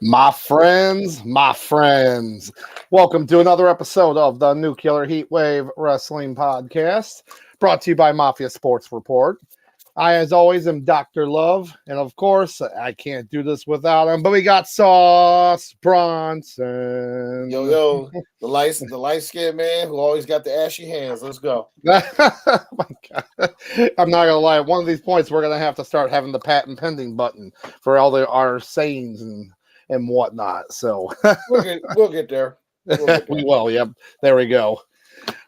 My friends, welcome to another episode of the Nuclear Heatwave Wrestling Podcast, brought to you by Mafia Sports Report. I, as always, am Dr. Love, and of course, I can't do this without him, but we got Sauce Bronson. Yo, the light-skinned man who always got the ashy hands. Let's go. Oh my God. I'm not going to lie. At one of these points, we're going to have to start having the patent pending button for all our sayings and whatnot. So we'll get there. We will. Yep. There we go.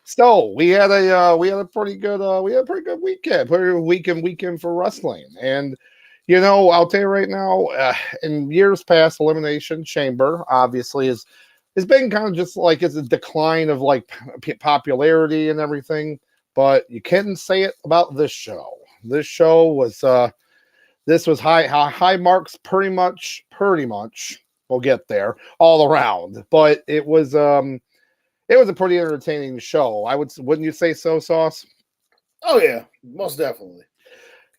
So we had a pretty good weekend, weekend for wrestling. And I'll tell you right now, in years past, Elimination Chamber obviously has been kind of just like it's a decline of like popularity and everything. But you couldn't say it about this show. This show was this was high marks pretty much. We'll get there all around, but it was a pretty entertaining show. Wouldn't you say so, Sauce? Oh yeah, most definitely.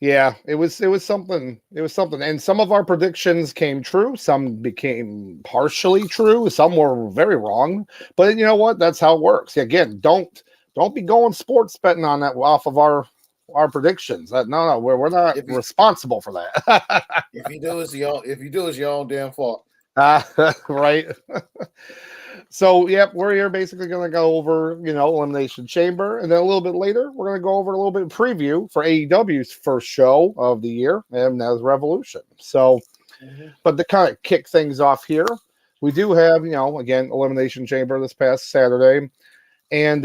Yeah, it was something. It was something, and some of our predictions came true. Some became partially true. Some were very wrong. But you know what? That's how it works. Again, don't be going sports betting on that off of our predictions. No, we're not responsible for that. If you do, it's your own damn fault. Right. So, yep, we're here basically going to go over, Elimination Chamber, and then a little bit later, we're going to go over a little bit of preview for AEW's first show of the year, and that is Revolution. So, But to kind of kick things off here, we do have, again, Elimination Chamber this past Saturday, and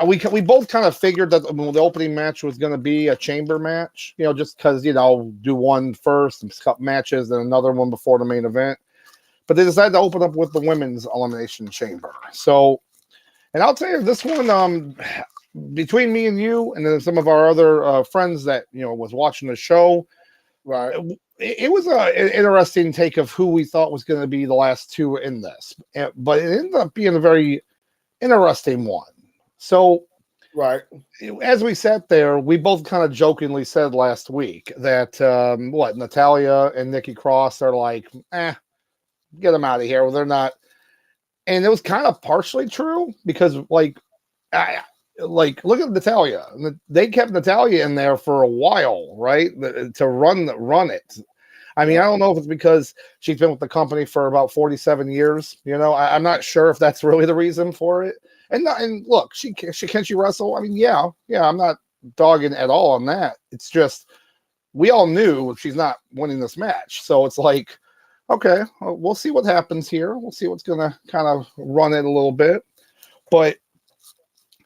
we both kind of figured that the opening match was going to be a chamber match, just because, do one first, some matches, and another one before the main event. But they decided to open up with the women's Elimination Chamber. So, and I'll tell you, this one, between me and you, and then some of our other friends that, was watching the show, right? It was an interesting take of who we thought was going to be the last two in this. But it ended up being a very interesting one. So, right, as we sat there, we both kind of jokingly said last week that Natalya and Nikki Cross are like, get them out of here. Well, they're not, and it was kind of partially true because, look at Natalya. They kept Natalya in there for a while, right, to run it. I mean, I don't know if it's because she's been with the company for about 47 years. I'm not sure if that's really the reason for it. And look, can she wrestle? I mean, yeah, I'm not dogging at all on that. It's just we all knew she's not winning this match, so it's like, okay, we'll see what happens here. We'll see what's gonna kind of run it a little bit, but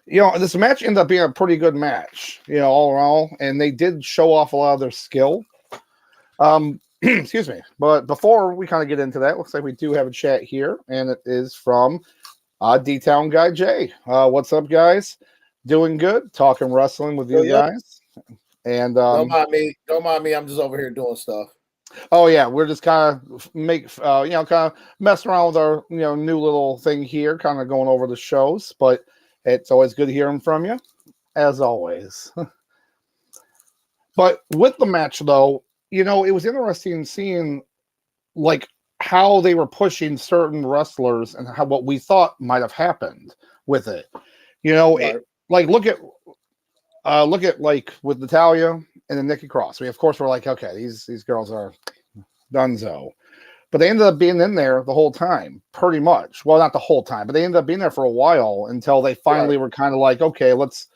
this match ended up being a pretty good match, all around, and they did show off a lot of their skill. Excuse me, but before we kind of get into that, looks like we do have a chat here, and it is from D-Town Guy Jay. What's up, guys? Doing good, talking wrestling with you Good luck. guys. And Don't mind me. Don't mind me. I'm just over here doing stuff. oh yeah, we're just kind of kind of messing around with our new little thing here, kind of going over the shows. But it's always good hearing from you, as always. But with the match, though, it was interesting seeing like how they were pushing certain wrestlers and how what we thought might have happened with it. Right. Like look at like with Natalia and then Nikki Cross. Of course we're like, okay, these girls are donezo. But they ended up being in there the whole time, pretty much. Well, not the whole time, but they ended up being there for a while until they finally were kind of like, okay, let's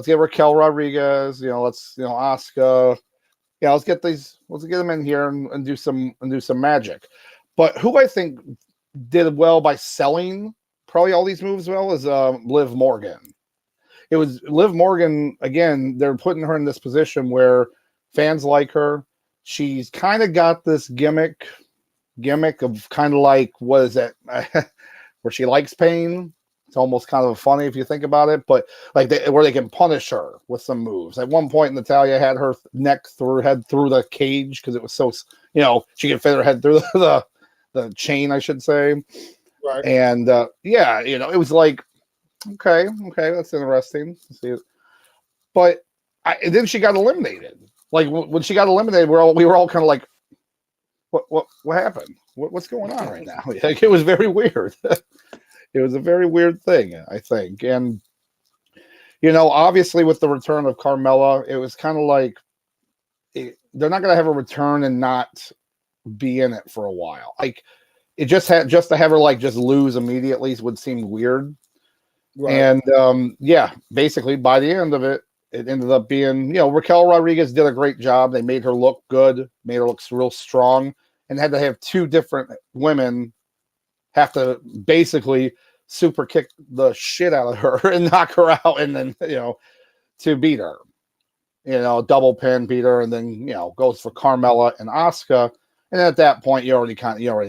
get Raquel Rodriguez, let's Asuka, let's get them in here and do some magic. But who I think did well by selling probably all these moves well is Liv Morgan. It was Liv Morgan again. They're putting her in this position where fans like her. She's kind of got this gimmick of kind of like, what is that? Where she likes pain. It's almost kind of funny if you think about it, but like where they can punish her with some moves. At one point, Natalia had her head through the cage because it was so, she could fit her head through the chain, I should say. Right. And it was like, okay, that's interesting to see it. But then she got eliminated. Like when she got eliminated, we were all kind of like, what happened? What's going on right now? Like, it was very weird. It was a very weird thing, I think. And obviously with the return of Carmella, it was kind of like they're not going to have a return and not be in it for a while. Like it just to have her like just lose immediately would seem weird. Right. And basically by the end of it, it ended up being, Raquel Rodriguez did a great job. They made her look good, made her look real strong, and had to have two different women have to basically super kick the shit out of her and knock her out, and then to beat her, double pin beat her, and then goes for Carmella and Asuka. And at that point, you already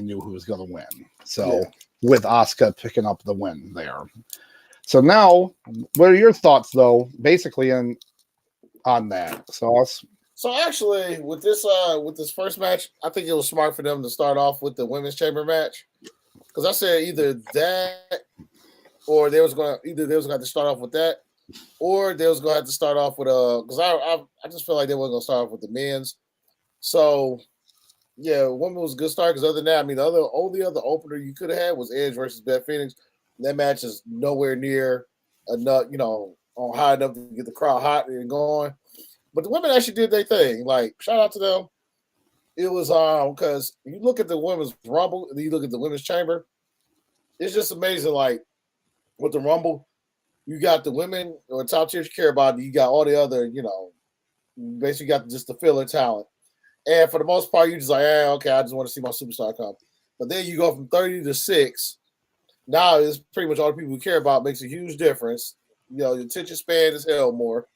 knew who was going to win. So with Asuka picking up the win there. So now, what are your thoughts, though, basically on that? So actually, with this first match, I think it was smart for them to start off with the women's chamber match, because I said either that, or they was going to have to start off with that, or they was going to have to start off with because I just feel like they weren't going to start off with the men's. So yeah, women was a good start, because other than that, I mean, the only other opener you could have had was Edge versus Beth Phoenix. That match is nowhere near enough, on high enough to get the crowd hot and going. But the women actually did their thing. Like, shout out to them. It was because you look at the women's Rumble and you look at the women's chamber, it's just amazing. Like with the Rumble, you got the women or top tiers you care about, you got all the other, basically got just the filler talent. And for the most part, you just like, okay, I just want to see my superstar come. But then you go from 30 to 6. Now it's pretty much all the people who care about, makes a huge difference. Your attention span is hell more.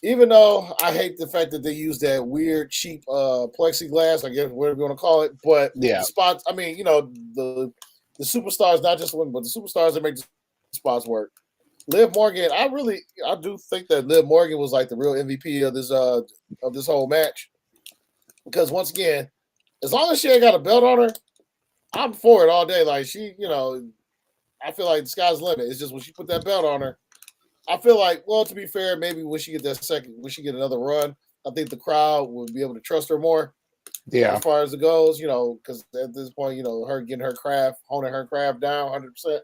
Even though I hate the fact that they use that weird, cheap plexiglass, I guess, whatever you want to call it. But the spots, I mean, the superstars, not just the women, but the superstars that make the spots work. Liv Morgan, I do think that Liv Morgan was like the real MVP of this whole match. Because once again, as long as she ain't got a belt on her, I'm for it all day. Like she, I feel like the sky's the limit. It's just when she put that belt on her, I feel like, well, to be fair, maybe when she get another run, I think the crowd would be able to trust her more. Yeah. As far as it goes, because at this point, her getting her craft, honing her craft down 100%.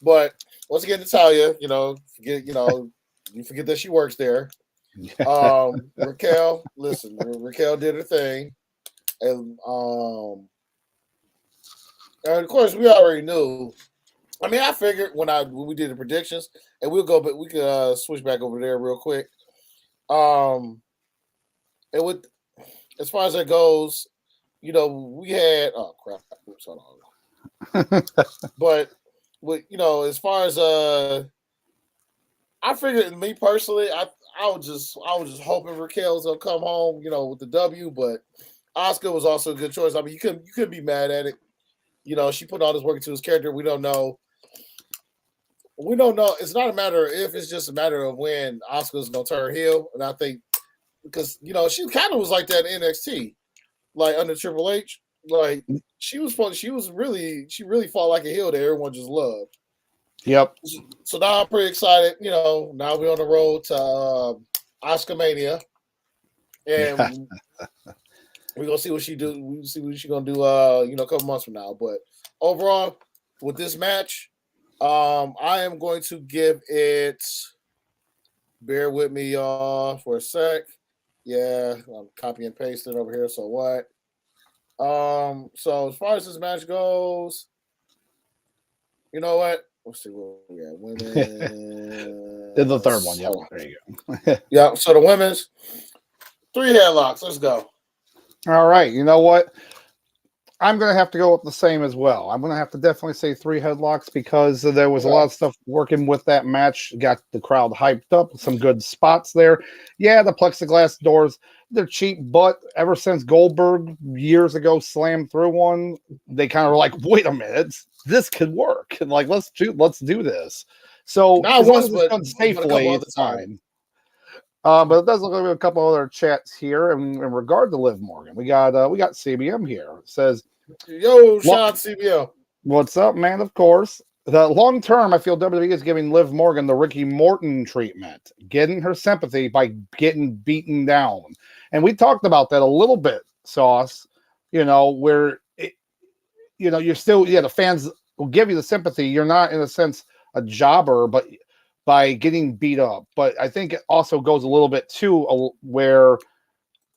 But once again, Natalia, you forget that she works there. Raquel, listen, Raquel did her thing. And of course, we already knew. I mean, I figured when we did the predictions, and we'll go, but we could switch back over there real quick. And with as far as that goes, we had crap. Oops, hold on. But with as far as I figured, me personally, I was just hoping Raquel's gonna come home, with the W, but Asuka was also a good choice. I mean, you couldn't be mad at it. She put all this work into his character. We don't know we don't know. It's not a matter of if, it's just a matter of when Asuka's gonna turn heel. And I think because she kind of was like that in NXT, like under Triple H. Like she really fought like a heel that everyone just loved. Yep. So now I'm pretty excited. Now we're on the road to Asuka Mania, and we're gonna see what she do. We see what she's gonna do. A couple months from now. But overall, with this match, I am going to give it. Bear with me, y'all, for a sec. Yeah, I'm copy and pasting over here. So what? So as far as this match goes, you know what? Let's see what we got. Women. Did the third one. Yep. There you go. Yeah. So the women's 3 headlocks. Let's go. All right. You know what? I'm going to have to go with the same as well. I'm going to have to definitely say 3 headlocks because there was a lot of stuff working with that match. Got the crowd hyped up. Some good spots there. Yeah, the plexiglass doors, they're cheap, but ever since Goldberg years ago slammed through one, they kind of were like, wait a minute, this could work. And like, let's do this. So not once, but done safely, it's fine. But it does look like we have a couple other chats here in regard to Liv Morgan. We got CBM here. It says, "Yo, shout out CBM. What's up, man? Of course. The long term, I feel WWE is giving Liv Morgan the Ricky Morton treatment, getting her sympathy by getting beaten down." And we talked about that a little bit, Sauce. Where you're still the fans will give you the sympathy. You're not in a sense a jobber, but by getting beat up. But I think it also goes a little bit too where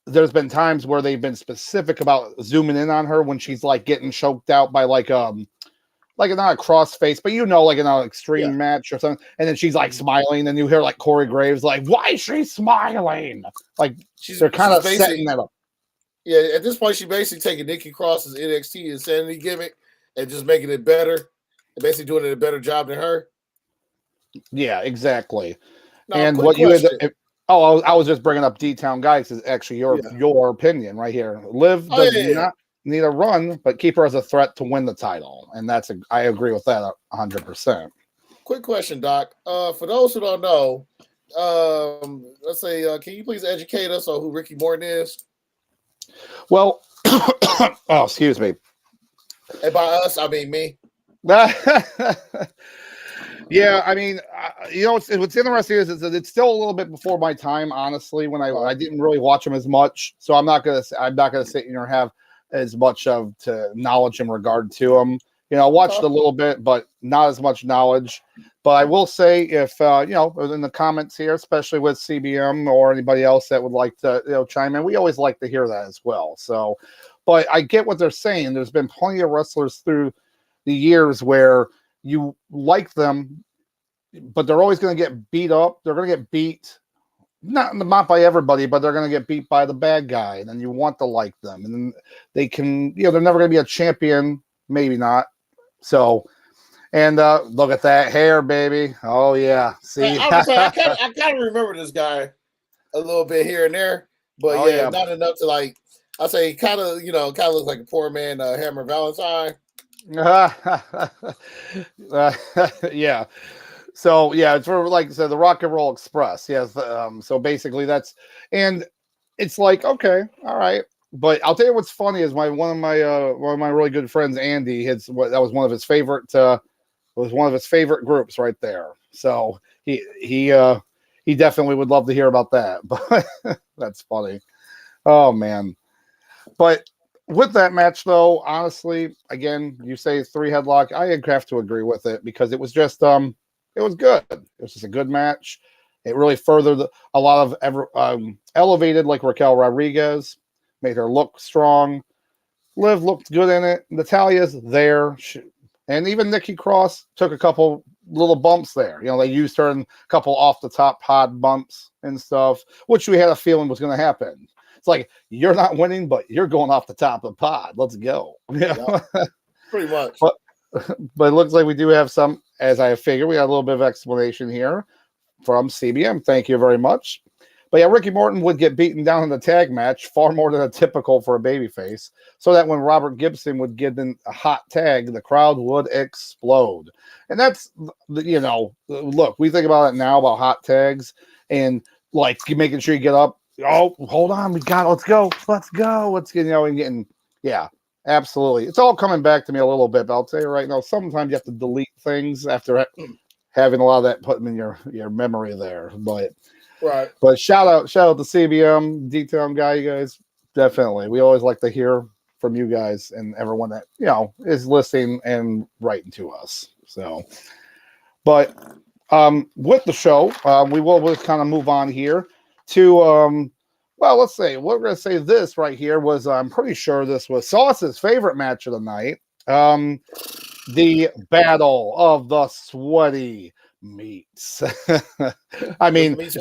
there's been times where they've been specific about zooming in on her when she's like getting choked out by like not a cross face, but like in an extreme match or something. And then she's like smiling and you hear like Corey Graves like, why is she smiling? Like they're kind of setting that up. Yeah, at this point, she's basically taking Nikki Cross's NXT insanity gimmick and just making it better. And basically doing it a better job than her. Yeah, exactly. Now, and what question. You had, I was just bringing up D-Town Guys is actually your opinion right here. Liv does not need a run, but keep her as a threat to win the title, and I agree with that 100%. Quick question, Doc. For those who don't know, let's say, can you please educate us on who Ricky Morton is? Well, excuse me. And by us, I mean me. Yeah, I mean, what's interesting is that it's still a little bit before my time, honestly. When I didn't really watch him as much, so I'm not gonna sit here and have as much of knowledge in regard to him. I watched a little bit, but not as much knowledge. But I will say, if in the comments here, especially with CBM or anybody else that would like to chime in, we always like to hear that as well. So, but I get what they're saying. There's been plenty of wrestlers through the years where you like them, but they're always going to get beat up. They're going to get beat, not by everybody, but they're going to get beat by the bad guy. And then you want to like them. And then they can, they're never going to be a champion. Maybe not. So, and look at that hair, baby. Oh, yeah. See, I kind of remember this guy a little bit here and there, but not enough to like, I say kind of looks like a poor man, Hammer Valentine. Yeah. So it's for, like I said, the Rock and Roll Express. Yes. So basically that's, and it's like, okay, all right. But I'll tell you what's funny is one of my really good friends, Andy, that was one of his favorite groups right there. So he definitely would love to hear about that. But that's funny. Oh man. But with that match, though, honestly, again, you say 3 headlock. I have to agree with it because it was just it was good. It was just a good match. It really furthered a lot of elevated like Raquel Rodriguez, made her look strong. Liv looked good in it. Natalia's there, and even Nikki Cross took a couple little bumps there. They used her in a couple off the top pod bumps and stuff, which we had a feeling was going to happen. It's like, you're not winning, but you're going off the top of the pod. Let's go. Yeah, pretty much. But it looks like we do have some, as I figured, we got a little bit of explanation here from CBM. Thank you very much. But yeah, Ricky Morton would get beaten down in the tag match far more than a typical for a babyface, so that when Robert Gibson would get in a hot tag, the crowd would explode. And that's, you know, look, we think about it now about hot tags and like making sure you get up. Oh, hold on, let's go, let's get, you know, and getting, yeah, absolutely. It's all coming back to me a little bit, but I'll tell you right now, sometimes you have to delete things after having a lot of that put them in your memory there, but. Right. But shout out to CBM, Detail guy, you guys. Definitely. We always like to hear from you guys and everyone that, you know, is listening and writing to us. So, but with the show, we'll kind of move on here to, well, let's say, we're going to say this right here was, I'm pretty sure this was Sauce's favorite match of the night. The Battle of the Sweaty Meats. I mean, it's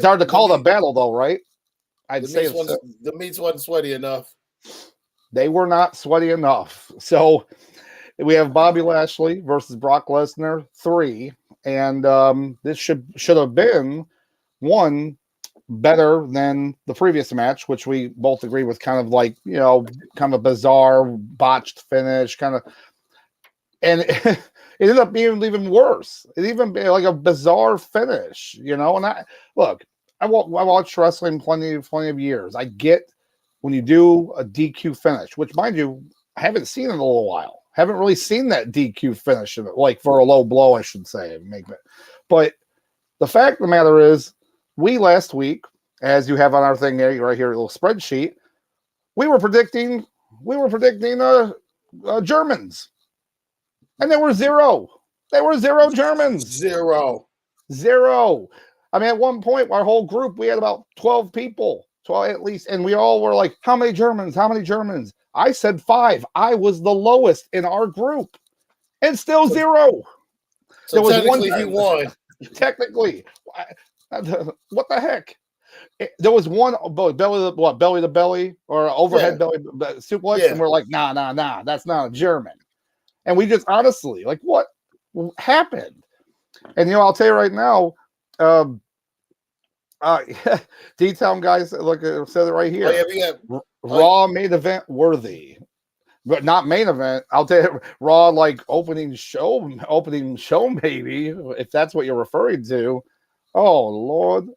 hard to call it a battle, though, right? I'd say the meats wasn't sweaty enough. They were not sweaty enough. So we have Bobby Lashley versus Brock Lesnar 3, and this should have been one better than the previous match, which we both agree was kind of like, you know, kind of a bizarre botched finish, kind of, and it ended up being even worse. It even be like a bizarre finish, you know. And I watched wrestling plenty of years. I get when you do a DQ finish, which, mind you, I haven't seen in a little while. Haven't really seen that DQ finish, like for a low blow, I should say. But the fact of the matter is, we last week, as you have on our thing there, right here, a little spreadsheet, we were predicting Germans. And there were zero. There were zero Germans. Zero. I mean, at one point, our whole group, we had about 12 people, 12 at least. And we all were like, how many Germans? How many Germans? I said 5. I was the lowest in our group. And still zero. So there was technically he won. Technically. What the heck? There was one belly to belly or overhead belly suplex. Yeah. And we're like, nah, that's not a German. And we just honestly, like, what happened? And, you know, I'll tell you right now, D-Town guys, look, said it right here. Raw main event worthy, but not main event. I'll tell you, Raw like opening show, maybe, if that's what you're referring to. Oh Lord.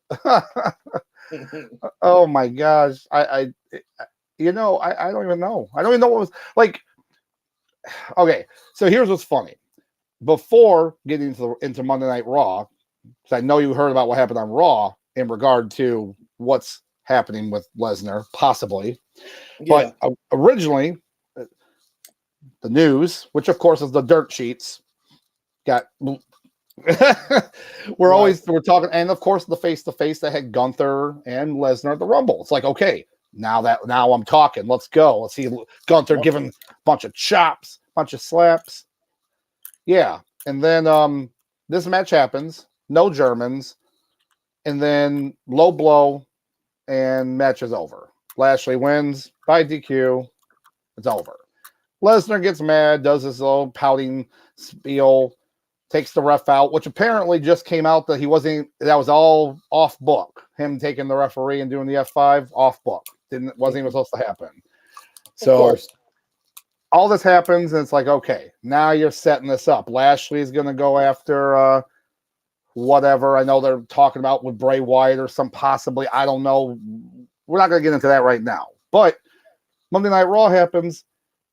Oh my gosh. I don't even know. I don't even know what was like. Okay, so here's what's funny. Before getting into Monday Night Raw, because I know you heard about what happened on Raw in regard to what's happening with Lesnar, possibly. Yeah. But originally, the news, which of course is the dirt sheets, got we're talking, and of course the face-to-face that had Gunther and Lesnar at the Rumble. It's like, okay, now I'm talking. Let's go. Let's see Gunther giving a bunch of chops, bunch of slaps. Yeah. And then this match happens, no Germans, and then low blow, and match is over. Lashley wins by DQ. It's over. Lesnar gets mad, does his little pouting spiel, takes the ref out, which apparently just came out that that was all off book. Him taking the referee and doing the F5 off book. Wasn't even supposed to happen. So all this happens, and it's like, okay, now you're setting this up. Lashley's going to go after whatever. I know they're talking about with Bray Wyatt or some possibly. I don't know. We're not going to get into that right now. But Monday Night Raw happens,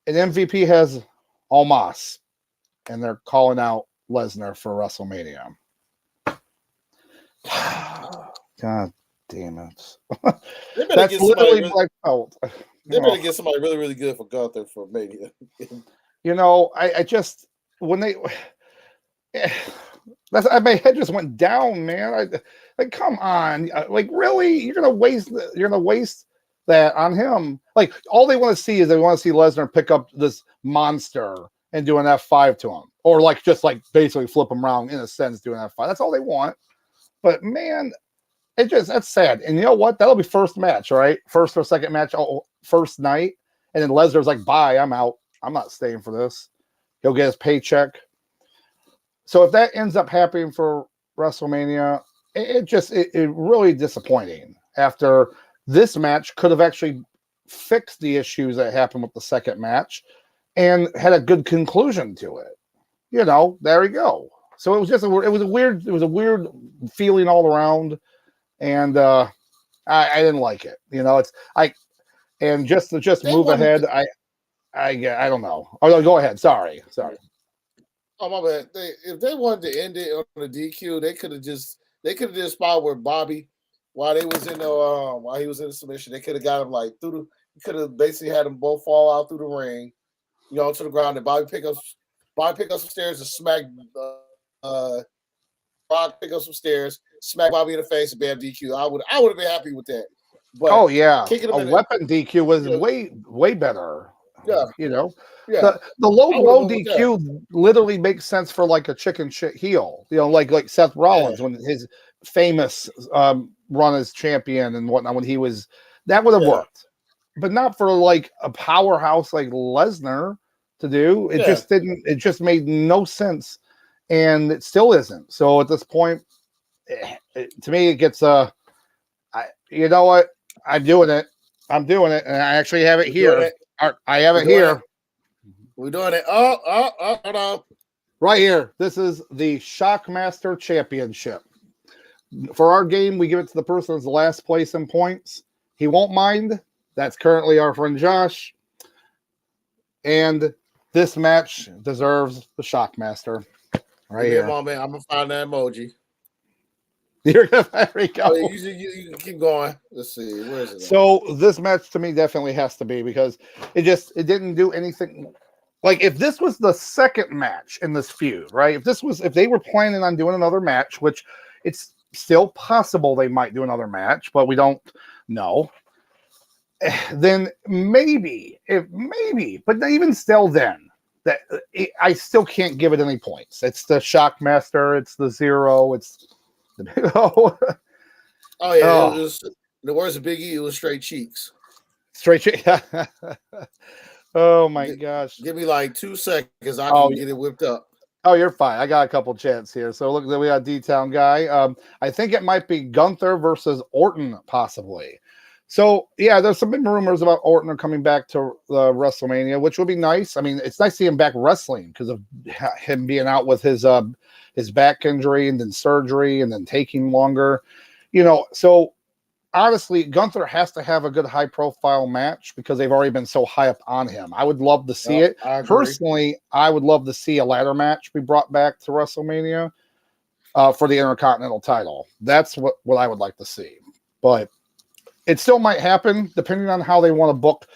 and MVP has Omos, and they're calling out Lesnar for WrestleMania. God damn it. That's literally what I felt. They better get somebody really, really good for Gunther for Mania. You know, I just, when they, my head just went down, man. Like, come on. Like, really? You're going to waste that on him? Like, all they want to see is they want to see Lesnar pick up this monster and do an F5 to him. Or, like, just, like, basically flip him around, in a sense, do an F5. That's all they want. But, man, that's sad. And you know what? That'll be first match, right? First or second match, first night. And then Lesnar's like, bye, I'm out. I'm not staying for this. He'll get his paycheck. So if that ends up happening for WrestleMania, it really disappointing. After this match could have actually fixed the issues that happened with the second match and had a good conclusion to it. There we go. So it was just it was a weird feeling all around, and I didn't like it. It's and just to move ahead. I don't know. Oh no, go ahead. Sorry. Oh my bad. If they wanted to end it on the DQ, they could have just did a spot where Bobby, while he was in the submission, they could have got him like through the. You could have basically had them both fall out through the ring, to the ground, and Bobby pick up some stairs and smack Brock pick up some stairs, smack Bobby in the face, and bam, DQ. I would have been happy with that. But oh yeah, a weapon DQ was way better. Yeah. The low blow DQ literally makes sense for like a chicken shit heel. Like Seth Rollins when his famous run as champion and whatnot when he was that would have worked, but not for like a powerhouse like Lesnar to do. It just didn't. It just made no sense, and it still isn't. So at this point, to me, it gets you know what? I'm doing it, and I actually have it here. I have it here. We're doing it. Oh, hold on. Right here. This is the Shockmaster Championship. For our game, we give it to the person who's the last place in points. He won't mind. That's currently our friend Josh. And this match deserves the Shockmaster. Right here. Come on, man. I'm going to find that emoji. There we go. Oh, you keep going. Let's see. Where is it? So this match to me definitely has to be because it didn't do anything. Like if this was the second match in this feud, right? If they were planning on doing another match, which it's still possible they might do another match, but we don't know. Then maybe, but even still, then I still can't give it any points. It's the Shockmaster. It's the Zero. It's oh yeah, it was, the words of Big E. It was straight cheeks. Straight cheeks. Oh my gosh! Give me like 2 seconds. I can get it whipped up. Oh, you're fine. I got a couple chants here. So look, we got D-Town guy. I think it might be Gunther versus Orton, possibly. So yeah, there's some big rumors about Orton coming back to WrestleMania, which would be nice. I mean, it's nice to see him back wrestling because of him being out with his back injury and then surgery and then taking longer. So honestly, Gunther has to have a good high-profile match because they've already been so high up on him. I would love to see it. Personally, I would love to see a ladder match be brought back to WrestleMania for the Intercontinental title. That's what I would like to see. But it still might happen depending on how they want to book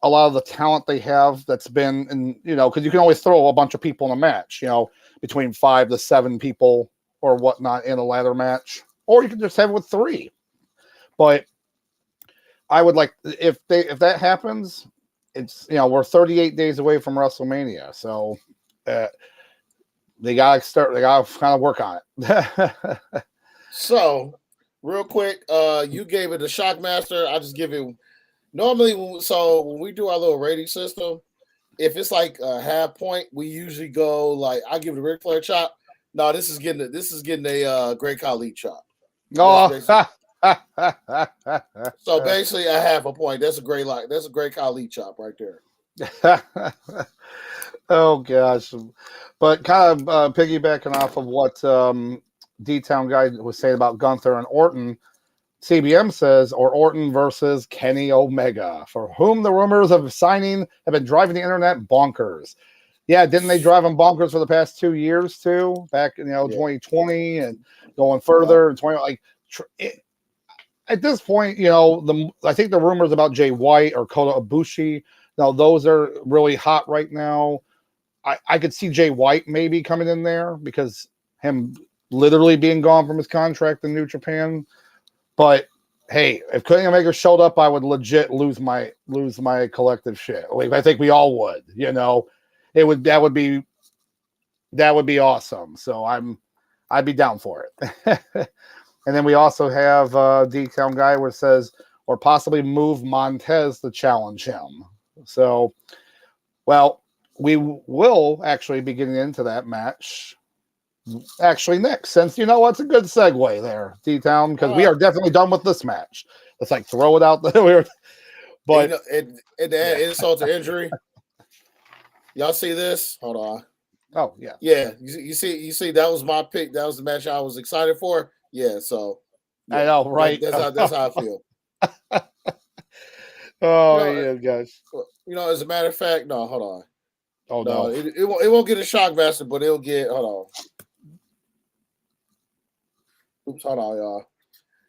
a lot of the talent they have that's been in, because you can always throw a bunch of people in a match, between 5 to 7 people or whatnot in a ladder match. Or you can just have it with 3. But I would like if that happens, it's we're 38 days away from WrestleMania, so they gotta kind of work on it. So, real quick, you gave it a Shockmaster. I just give it normally. So when we do our little rating system, if it's like a half point, we usually go like I give it a Ric Flair chop. No, this is getting a Great Khali chop. Oh. So basically a half a point. That's a great Khali chop right there. Oh gosh. But kind of piggybacking off of what D-Town guy was saying about Gunther and Orton, CBM says, or Orton versus Kenny Omega, for whom the rumors of signing have been driving the internet bonkers. Yeah, didn't they drive them bonkers for the past 2 years too? Back in 2020 and going further in 20 at this point, I think the rumors about Jay White or Kota Ibushi, now those are really hot right now. I could see Jay White maybe coming in there because him literally being gone from his contract in New Japan. But hey, if Kenny Omega showed up, I would legit lose my collective shit. Like, I think we all would. That would be awesome. So I'd be down for it. And then we also have D-Town guy where it says, or possibly move Montez to challenge him. So, well, we will actually be getting into that match actually, Nick, since you know what's a good segue there, D-Town, because we are definitely done with this match. Let's like throw it out there. But and insult to injury. Y'all see this? Hold on. Oh yeah, yeah. You see, that was my pick. That was the match I was excited for. Yeah, so yeah, I know, right? That's how I feel. Oh yeah, guys. As a matter of fact, no, hold on. Oh no, it won't get a Shockmaster, but it'll get. Hold on. Oops, hold on, y'all.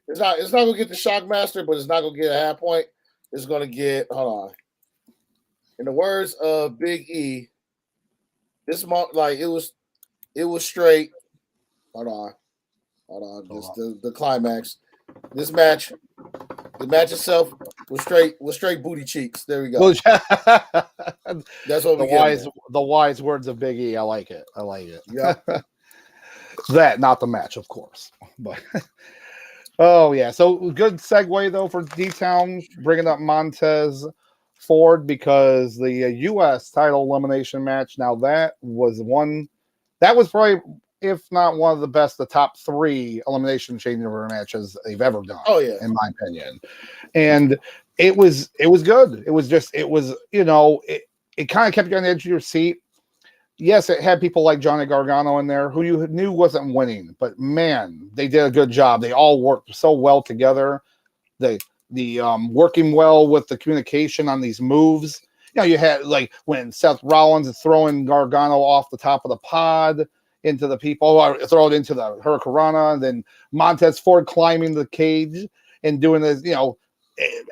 It's not gonna get the Shockmaster, but it's not gonna get a half point. It's gonna get. Hold on. In the words of Big E, this month, like it was straight. Hold on. Just the climax. This match, the match itself was straight booty cheeks. There we go. That's what the wise words of Big E. I like it. Yeah. That, not the match, of course. But oh yeah, so good segue though for D-Town bringing up Montez Ford, because the U.S. title elimination match. Now that was probably, if not one of the best, the top 3 elimination changeover matches they've ever done. Oh yeah, in my opinion. And it was good. It was it kind of kept you on the edge of your seat. Yes, it had people like Johnny Gargano in there who you knew wasn't winning, but man, they did a good job. They all worked so well together. The working well with the communication on these moves. You had like when Seth Rollins is throwing Gargano off the top of the pod into the people, or throw it into the Hurricanrana, and then Montez Ford climbing the cage and doing this,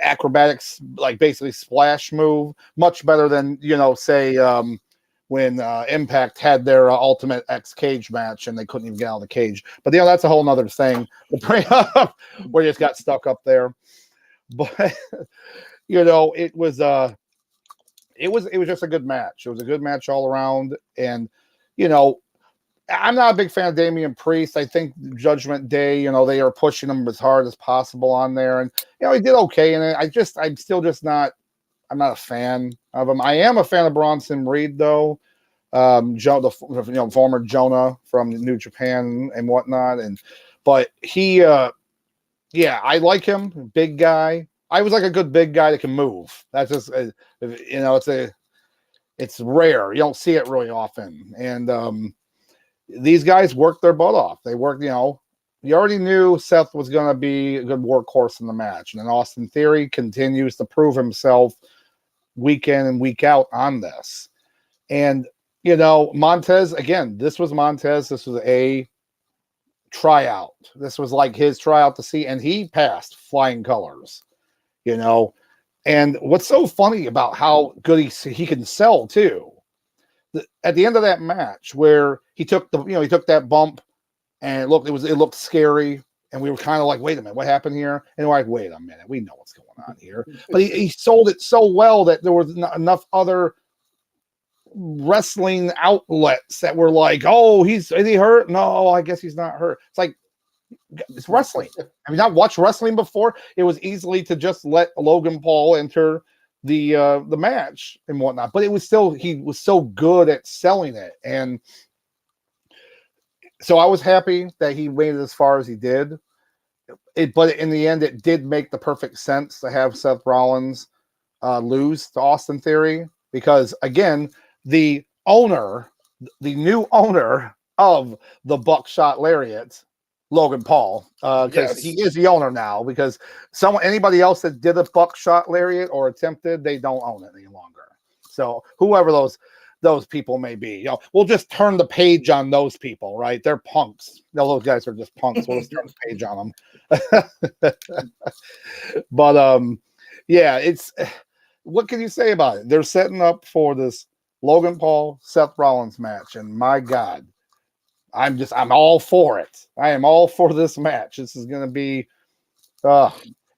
acrobatics, like basically splash move, much better than say when Impact had their Ultimate X Cage match and they couldn't even get out of the cage. But that's a whole nother thing where you just got stuck up there. But it was just a good match. It was a good match all around. And I'm not a big fan of Damian Priest. I think Judgment Day, they are pushing him as hard as possible on there, and he did okay. And I'm not a fan of him. I am a fan of Bronson Reed though. Former Jonah from New Japan and whatnot. But he, I like him. Big guy. I was like a good big guy that can move. That's just, it's rare. You don't see it really often. And these guys worked their butt off. They worked, you already knew Seth was going to be a good workhorse in the match. And then Austin Theory continues to prove himself week in and week out on this. And, Montez, again, this was Montez. This was a tryout. This was like his tryout to see, and he passed flying colors, And what's so funny about how good he can sell too, at the end of that match where he took that bump and it looked scary, and we were kind of like, wait a minute, what happened here? And we're like, wait a minute, we know what's going on here. But he sold it so well that there was enough other wrestling outlets that were like, oh, is he hurt? No, I guess he's not hurt. It's like, it's wrestling. Have you not watched wrestling before? It was easily to just let Logan Paul enter the match and whatnot, but he was so good at selling it. And so I was happy that he made it as far as he did. But in the end, it did make the perfect sense to have Seth Rollins lose to Austin Theory, because again, the new owner of the Buckshot Lariat, Logan Paul, because he is the owner now, because anybody else that did a Buckshot Lariat or attempted, they don't own it any longer. So whoever those people may be, we'll just turn the page on those people, right? They're punks. Those guys are just punks. We'll just turn the page on them. But it's, what can you say about it? They're setting up for this Logan Paul, Seth Rollins match, and my God, I'm all for it. I am all for this match. This is going to be,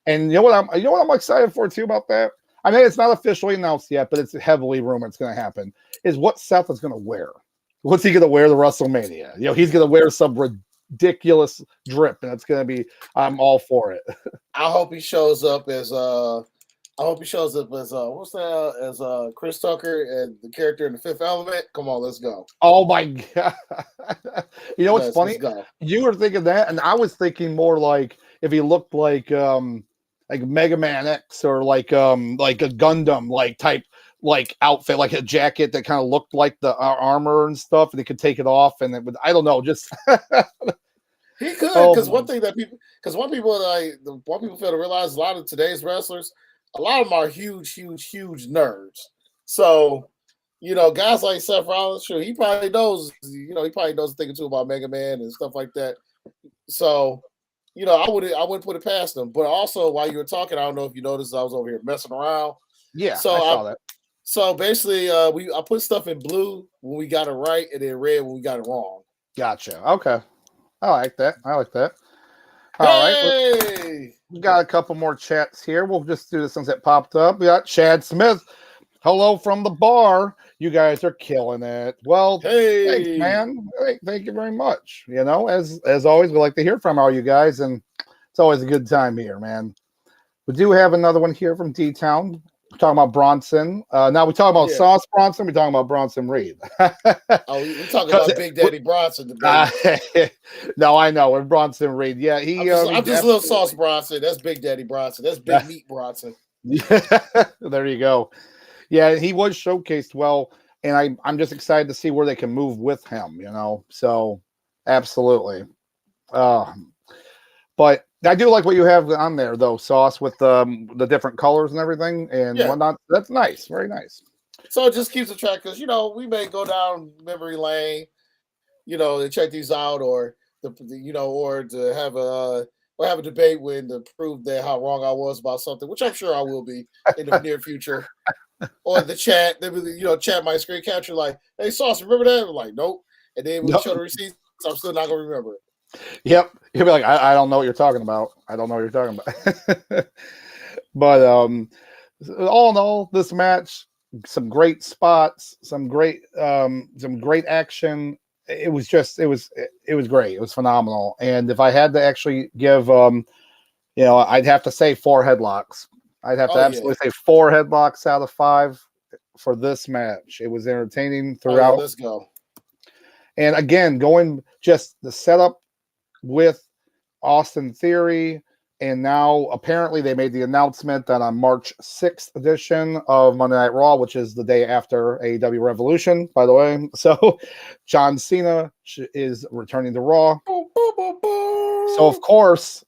and you know what I'm excited for too about that? I mean, it's not officially announced yet, but it's heavily rumored it's going to happen, is what Seth is going to wear. What's he going to wear to WrestleMania? He's going to wear some ridiculous drip, and it's going to be, I'm all for it. I hope he shows up as I hope he shows up as what's that? As Chris Tucker and the character in The Fifth Element. Come on, let's go. Oh my god! You know what's funny? Let's go. You were thinking that, and I was thinking more like if he looked like Mega Man X or like a Gundam like type like outfit, like a jacket that kind of looked like the armor and stuff, and he could take it off, and it would, I don't know, just he could, Oh because my- one thing that people, because one people fail to realize, a lot of today's wrestlers, a lot of them are huge nerds. So, guys like Seth Rollins, sure, he probably knows a thing or two about Mega Man and stuff like that. So, I wouldn't put it past him. But also, while you were talking, I don't know if you noticed, I was over here messing around. yeah, So I saw that. So basically, I put stuff in blue when we got it right, and then red when we got it wrong. Gotcha. Okay, I like that. All Hey! right, we got a couple more chats here. We'll just do the ones that popped up. We got Chad Smith. Hello from the bar. You guys are killing it. Well, Hey! thanks, man. Thank you very much. As always, we like to hear from all you guys, and it's always a good time here, man. We do have another one here from D-Town. We're talking about Bronson. Now we're talking about Sauce Bronson. We're talking about Bronson Reed. We're talking about Big Daddy Bronson. No, I know. We're Bronson Reed. Yeah, I'm just little Sauce Bronson. That's Big Daddy Bronson. That's Big Meat Bronson. There you go. Yeah, he was showcased well, and I'm just excited to see where they can move with him. So absolutely. But I do like what you have on there, though, Sauce, with the different colors and everything and whatnot. That's nice. Very nice. So it just keeps a track because, we may go down memory lane, and check these out or to have a debate to prove that how wrong I was about something, which I'm sure I will be in the near future. Or the chat, chat my screen capture like, hey, Sauce, remember that? I'm like, nope. And then we show the receipts, I'm still not going to remember it. Yep. He'll be like, I don't know what you're talking about. I don't know what you're talking about. But all in all, this match, some great spots, some great action. It was great. It was phenomenal. And if I had to actually give I'd have to say 4 headlocks. I'd have to absolutely say 4 headlocks out of 5 for this match. It was entertaining throughout. Let's go. And again, going just the setup with Austin Theory, and now apparently they made the announcement that on March 6th edition of Monday Night Raw, which is the day after AEW Revolution, by the way. So John Cena is returning to Raw. So of course,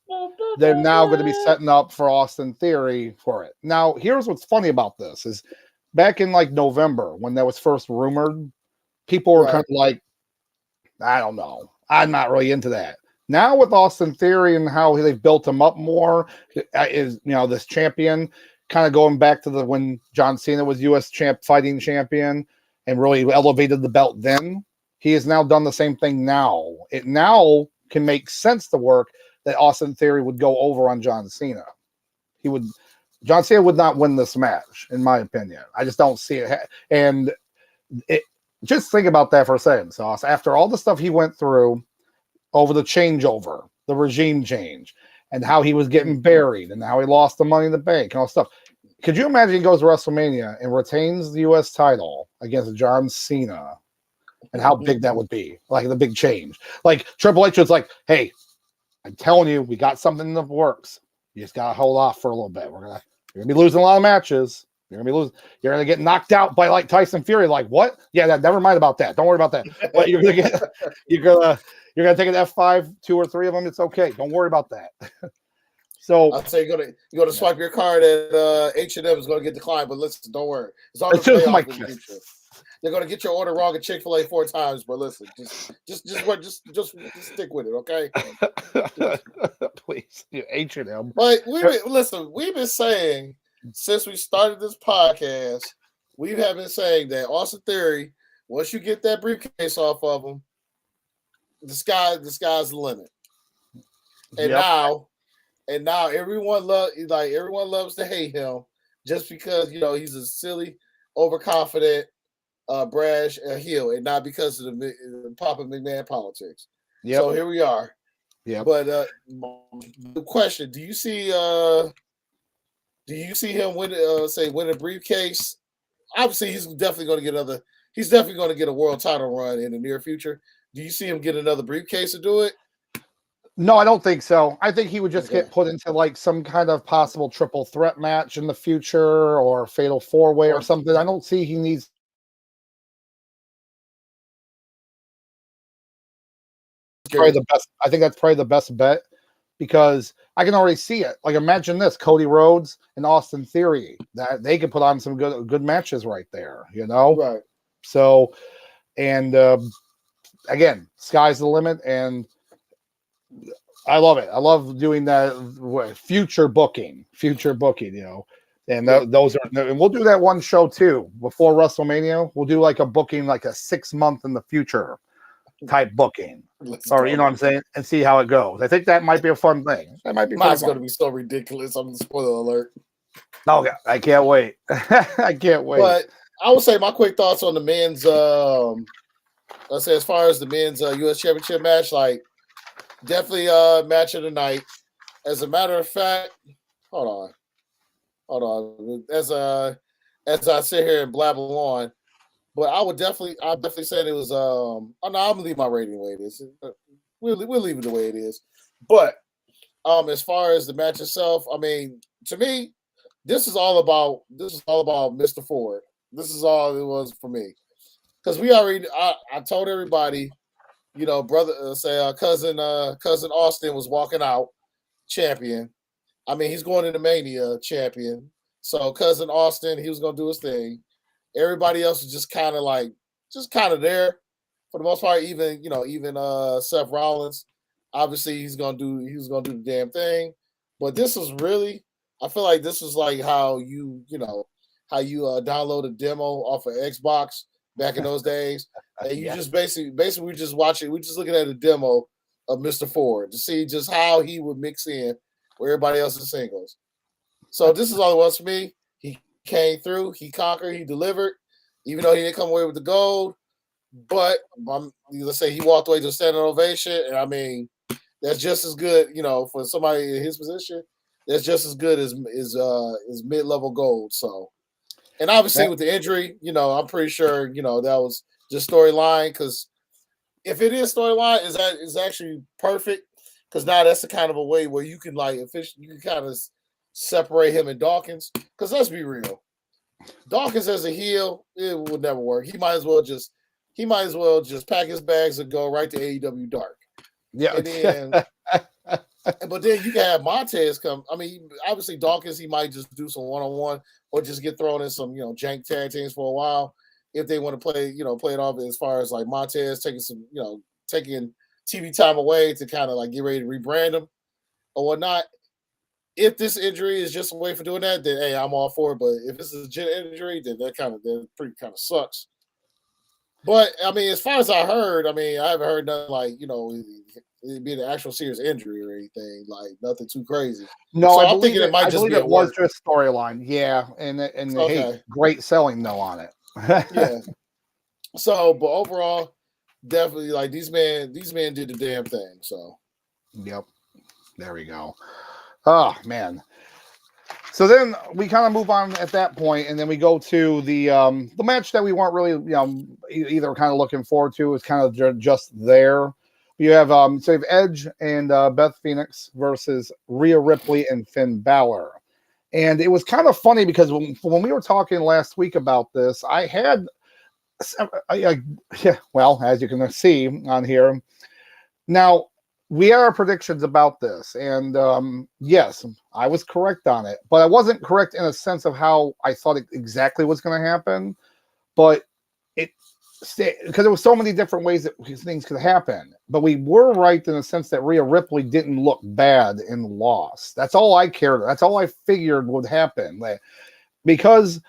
they're now going to be setting up for Austin Theory for it. Now, here's what's funny about this is back in like November when that was first rumored, people were kind of like, I don't know. I'm not really into that. Now with Austin Theory and how they've built him up more, is this champion kind of going back to when John Cena was U.S. fighting champion and really elevated the belt then. He has now done the same thing now. It now can make sense to work that Austin Theory would go over on John Cena. John Cena would not win this match, in my opinion. I just don't see it. And just think about that for a second, Sauce. After all the stuff he went through over the changeover, the regime change, and how he was getting buried, and how he lost the Money in the Bank and all stuff. Could you imagine he goes to WrestleMania and retains the U.S. title against John Cena? And how big that would be, like the big change. Like Triple H was like, hey, I'm telling you, we got something in the works. You just gotta hold off for a little bit. You're gonna be losing a lot of matches. You're gonna get knocked out by like Tyson Fury. Like what? Yeah, never mind about that. Don't worry about that. But you're gonna take an F5, 2 or 3 of them. It's okay. Don't worry about that. So I'll say you're gonna swipe your card at H&M is gonna get declined, but listen, don't worry. It's all gonna pay off. They're gonna get your order wrong at Chick-fil-A 4 times, but listen, just stick with it, okay? Please, H&M. But we've been saying since we started this podcast, we have been saying that Austin Theory, once you get that briefcase off of him, the sky's the limit. And now everyone loves to hate him just because he's a silly, overconfident, brash heel, and not because of the Papa McMahon politics. Yep. So here we are. Yeah. But the question: do you see Do you see him win a briefcase? Obviously, he's definitely going to get another. He's definitely going to get a world title run in the near future. Do you see him get another briefcase to do it? No, I don't think so. I think he would just Okay. get put into like some kind of possible triple threat match in the future or fatal four-way or something. I don't see he needs probably the best. I think that's probably the best bet because I can already see it. Like imagine this: Cody Rhodes and Austin Theory. That they could put on some good matches right there, you know? Right. So, and again, sky's the limit, and I love it. I love doing that future booking, you know. And those are, and we'll do that one show too before WrestleMania. We'll do like a booking, like a 6 month in the future type booking, or you know what I'm saying, and see how it goes. I think that might be a fun thing. That might be. Mine's going to be so ridiculous. I'm the spoiler alert. Okay, I can't wait. I can't wait. But I would say my quick thoughts on the men's. Let's say as far as the men's U.S. Championship match, like definitely match of the night. As a matter of fact, hold on. As I sit here and blabber on, but I'll definitely say it was. Oh no, I'm gonna leave my rating the way it is. We'll leave it the way it is. But as far as the match itself, I mean, to me, this is all about Mr. Ford. This is all it was for me. Because I told everybody, you know, brother, cousin Austin was walking out champion. I mean, he's going into Mania champion. So cousin Austin, he was going to do his thing. Everybody else was just kind of there for the most part. Even Seth Rollins, obviously he was going to do the damn thing. But this is really, I feel like this is like how you download a demo off of Xbox back in those days. And you just basically we just watching, we just looking at a demo of Mr. Ford to see just how he would mix in where everybody else is singles. So this is all it was for me. He came through, he conquered, he delivered, even though he didn't come away with the gold. But let's say he walked away to a standing ovation, and I mean that's just as good, you know, for somebody in his position. That's just as good as mid-level gold. So, and obviously with the injury, you know, I'm pretty sure, you know, that was just storyline. Because if it is storyline, is actually perfect. Because now that's the kind of a way where you can you can kind of separate him and Dawkins. Because let's be real, Dawkins as a heel, it would never work. He might as well just pack his bags and go right to AEW Dark. Yeah. And then, but then you can have Montez come. I mean, obviously Dawkins, he might just do some one-on-one or just get thrown in some, you know, jank tag teams for a while if they want to play it off as far as like Montez taking TV time away to kind of like get ready to rebrand him or whatnot. If this injury is just a way for doing that, then hey, I'm all for it. But if it's a legit injury, then that pretty kind of sucks. But I mean, as far as I heard, I mean, I haven't heard nothing like, you know, it being an actual serious injury or anything, like nothing too crazy. No, so I'm thinking it might just be it was just storyline. Yeah, and okay. Hey, great selling though on it. Yeah. So, but overall, definitely like these men did the damn thing. So, yep, there we go. Oh man. So then we kind of move on at that point, and then we go to the match that we weren't really, you know, either kind of looking forward to. It's kind of just there. You have you have Edge and Beth Phoenix versus Rhea Ripley and Finn Balor, and it was kind of funny because when we were talking last week about this, I had, well, as you can see on here, now we had our predictions about this, and yes, I was correct on it, but I wasn't correct in a sense of how I thought it exactly was going to happen, but because there were so many different ways that things could happen. But we were right in the sense that Rhea Ripley didn't look bad in the loss. That's all I cared. That's all I figured would happen. Because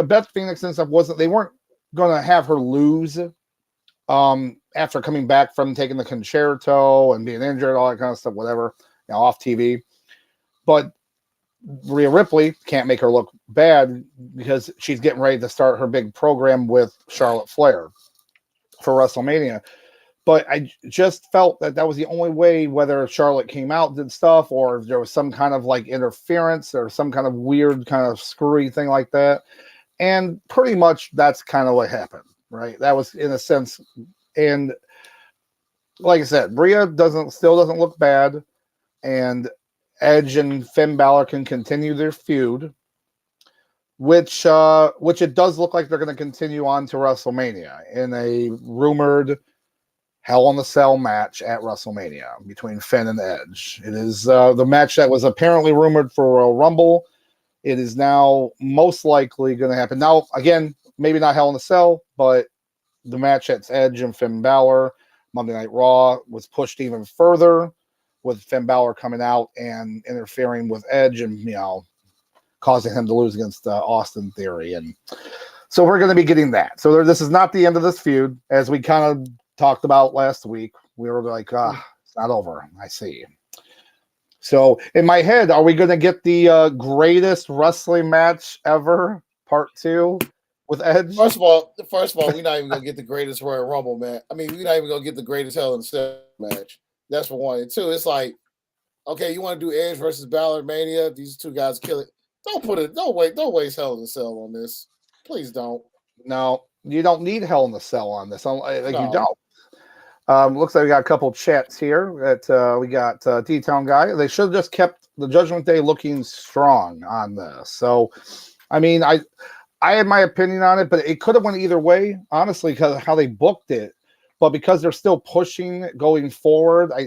Beth Phoenix and stuff they weren't going to have her lose after coming back from taking the concerto and being injured, all that kind of stuff, whatever, off TV. But Rhea Ripley can't make her look bad because she's getting ready to start her big program with Charlotte Flair for WrestleMania. But I just felt that that was the only way, whether Charlotte came out and did stuff, or if there was some kind of like interference or some kind of weird kind of screwy thing like that. And pretty much that's kind of what happened, right? That was in a sense. And like I said, Bria still doesn't look bad. And Edge and Finn Balor can continue their feud, which it does look like they're going to continue on to WrestleMania in a rumored Hell in a Cell match at WrestleMania between Finn and Edge. It is the match that was apparently rumored for Royal Rumble. It is now most likely going to happen. Now, again, maybe not Hell in a Cell, but the match that's Edge and Finn Balor, Monday Night Raw, was pushed even further with Finn Balor coming out and interfering with Edge and, causing him to lose against Austin Theory. And so we're going to be getting that. So this is not the end of this feud, as we kind of talked about last week. We were like, it's not over. I see. So in my head, are we going to get the greatest wrestling match ever, part 2 with Edge? First of all, we're not even going to get the greatest Royal Rumble match. I mean, we're not even going to get the greatest Hell in a Cell match. That's for one. And two, it's like, okay, you want to do Edge versus Balor Mania? These two guys kill it. Don't waste Hell in a Cell on this. Please don't. No, you don't need Hell in a Cell on this. No. You don't. Looks like we got a couple chats here. That we got D-Town Guy. They should have just kept the Judgment Day looking strong on this. So, I mean, I had my opinion on it, but it could have went either way, honestly, because of how they booked it. But because they're still pushing going forward, I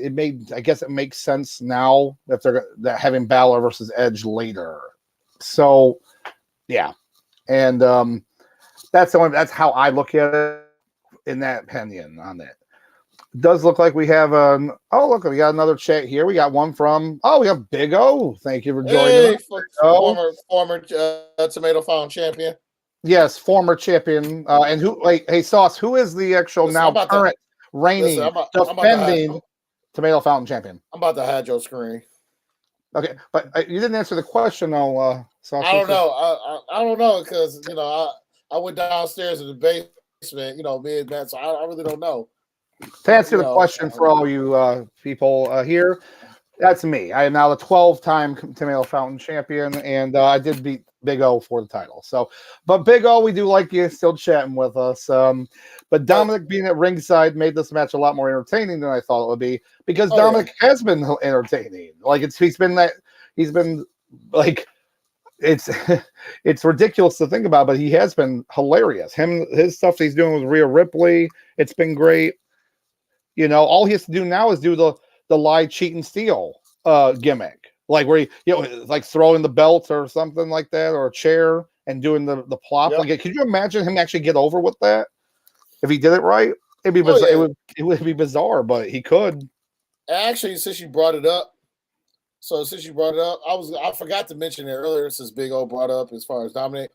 guess it makes sense now if they're having Balor versus Edge later. So, yeah, and that's how I look at it in that opinion on it. It does look like we have we got another chat here. We got one from we have Big O. Thank you for joining us. Former Tomato Fountain champion. Yes, former champion. And hey Sauce, who is the actual current reigning defending Tomato Fountain champion? I'm about to hide your screen. Okay, but you didn't answer the question, though. Sauce. I don't know. I don't know because I went downstairs in the basement, mid-match, so I really don't know. To answer the question for all you people here, that's me. I am now the 12-time Tomato Fountain champion, and I did beat Big O for the title. So, but Big O, we do like you still chatting with us. But Dominic being at ringside made this match a lot more entertaining than I thought it would be, because Dominic has been entertaining. Like he's been like it's ridiculous to think about, but he has been hilarious. His stuff he's doing with Rhea Ripley, it's been great. All he has to do now is do the lie, cheat, and steal gimmick, like where he, like throwing the belt or something like that, or a chair and doing the plop. Yep. Like, could you imagine him actually get over with that if he did it right? It'd be it would be bizarre, but he could. Actually, since you brought it up, I forgot to mention it earlier. Since Big O brought up as far as Dominic,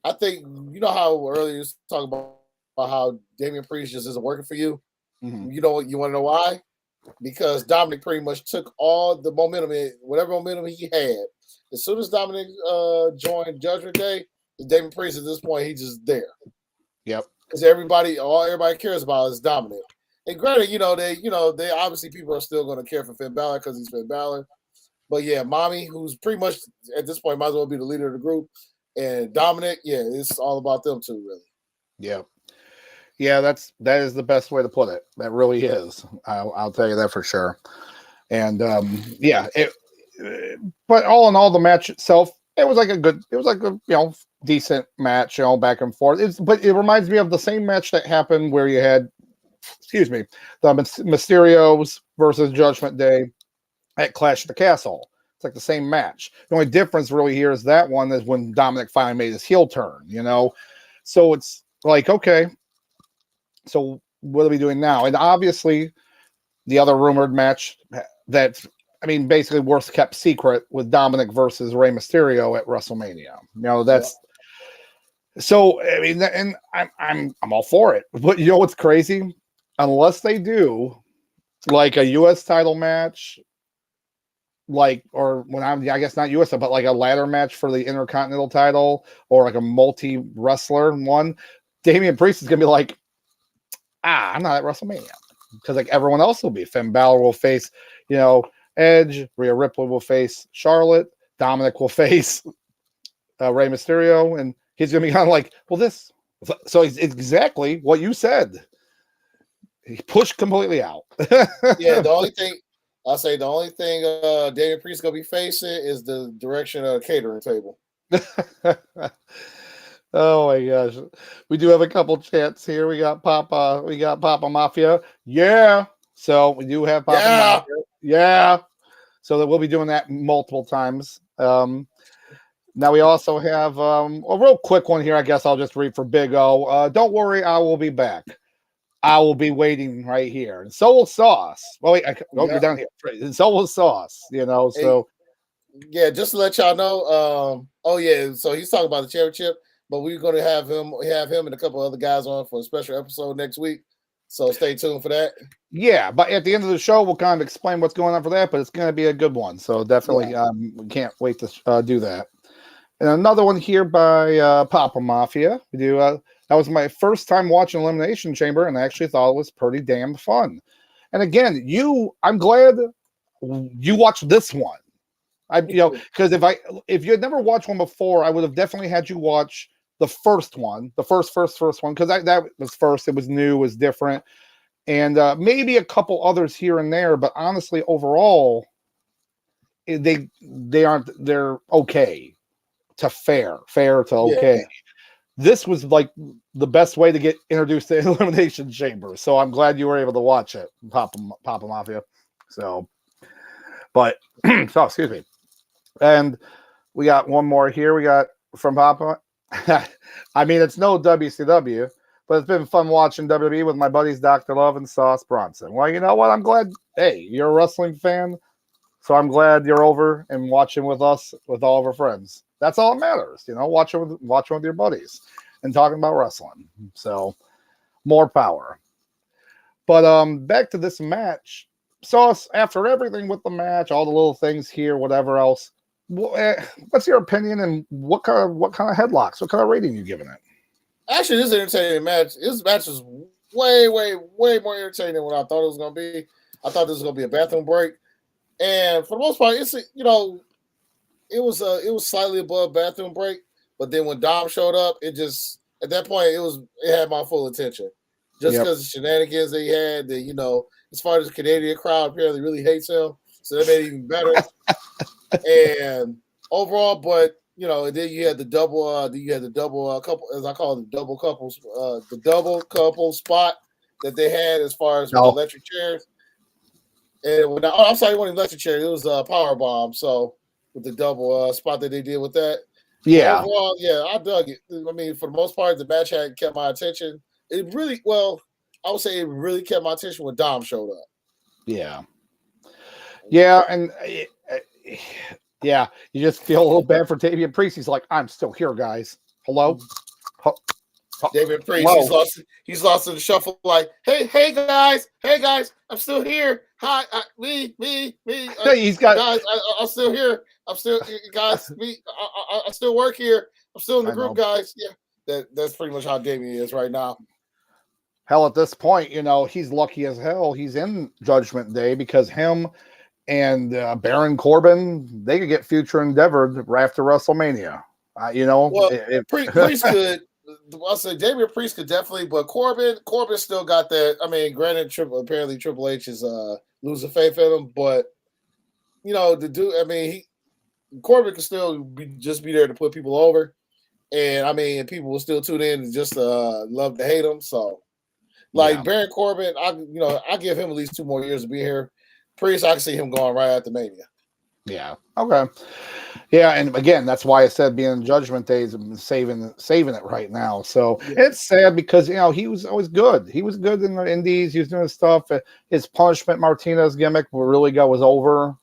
I think how earlier you was talking about how Damian Priest just isn't working for you. Mm-hmm. You want to know why? Because Dominic pretty much took all the momentum, whatever momentum he had. As soon as Dominic joined Judgment Day, Damian Priest at this point, he's just there. Yep. Because everybody cares about is Dominic. And granted, they obviously people are still going to care for Finn Balor because he's Finn Balor. But yeah, Mommy, who's pretty much at this point might as well be the leader of the group, and Dominic, it's all about them two, really. Yeah. Yeah, that is the best way to put it. That really is. I'll tell you that for sure. And but all in all, the match itself, it was like a decent match, back and forth. But it reminds me of the same match that happened where you had, the Mysterios versus Judgment Day at Clash of the Castle. It's like the same match. The only difference really here is that one is when Dominic finally made his heel turn. So it's like, okay. So what are we doing now? And obviously, the other rumored match basically worst kept secret with Dominic versus Rey Mysterio at WrestleMania. So. I mean, and I'm all for it. But you know what's crazy? Unless they do like a U.S. title match, I guess not U.S. but like a ladder match for the Intercontinental title or like a multi-wrestler one, Damian Priest is gonna be like, I'm not at WrestleMania. because like everyone else will be. Finn Balor will face, Edge. Rhea Ripley will face Charlotte. Dominic will face Rey Mysterio, and he's gonna be kind of like, well, this. So it's exactly what you said. He pushed completely out. Yeah, the only thing Damian Priest gonna be facing is the direction of the catering table. Oh my gosh. We do have a couple chats here. We got Papa Mafia. Yeah. So we do have Papa Mafia. Yeah. So that we'll be doing that multiple times. Now we also have a real quick one here. I guess I'll just read for Big O. Don't worry, I will be back. I will be waiting right here. And so will Sauce. Well, wait, you're down here. And so will Sauce, so. Yeah, just to let y'all know. So he's talking about the championship, but we're going to have him and a couple other guys on for a special episode next week. So stay tuned for that. Yeah, but at the end of the show, we'll kind of explain what's going on for that, but it's going to be a good one. So definitely, we can't wait to do that. And another one here by Papa Mafia. We do. That was my first time watching Elimination Chamber, and I actually thought it was pretty damn fun. And again, I'm glad you watched this one. Because if you had never watched one before, I would have definitely had you watch the first one, the first one, because that was first. It was new, it was different, and maybe a couple others here and there. But honestly, overall, they're okay to fair to okay. Yeah. This was like the best way to get introduced to Elimination Chamber. So I'm glad you were able to watch it, Papa Mafia. So, but so excuse me. And we got one more here. We got from Papa. I mean, it's no WCW, but it's been fun watching WWE with my buddies Dr. Love and Sauce Bronson. Well, you know what? I'm glad. Hey, you're a wrestling fan, so I'm glad you're over and watching with us with all of our friends. That's all that matters, watching with your buddies and talking about wrestling. So more power. But back to this match. Sauce, after everything with the match, all the little things here, whatever else, what's your opinion and what kind of headlocks, what kind of rating you giving it? Actually, this is an entertaining match. This match is way, way, way more entertaining than what I thought it was going to be. I thought this was going to be a bathroom break, and for the most part, it's it was slightly above bathroom break. But then when Dom showed up, at that point it had my full attention, just because the shenanigans they had. That as far as the Canadian crowd apparently really hates him, so that made it even better. And overall, but then you had the double, couple, as I call it, the double couple spot that they had as far as the electric chairs. And I'm sorry, it wasn't electric chair; it was a power bomb. So with the double spot that they did with that, but overall, I dug it. I mean, for the most part, the match had kept my attention. It really, I would say it really kept my attention when Dom showed up. Yeah, and. Yeah, you just feel a little bad for Damian Priest. He's like, I'm still here, guys. Hello? Damian Priest, he's lost in the shuffle, like, hey guys, I'm still here. Hi, me. He's got guys, I'm still here. I'm still guys, me, I still work here. I'm still in the group, guys. Yeah. That's pretty much how Damian is right now. Hell, at this point, he's lucky as hell. He's in Judgment Day because him and Baron Corbin, they could get future endeavored right after WrestleMania. Priest could. I'll say Damian Priest could definitely, but Corbin still got that. I mean, granted, apparently Triple H is losing faith in him, but the dude. I mean, Corbin can still just be there to put people over, and I mean, people will still tune in and just love to hate him. So, Baron Corbin, I give him at least 2 more years to be here. Priest, I can see him going right after Mania. Yeah. Okay. Yeah, and again, that's why I said being in Judgment Days and saving it right now. So it's sad because he was always good. He was good in the Indies. He was doing stuff. His Punishment Martinez gimmick was over.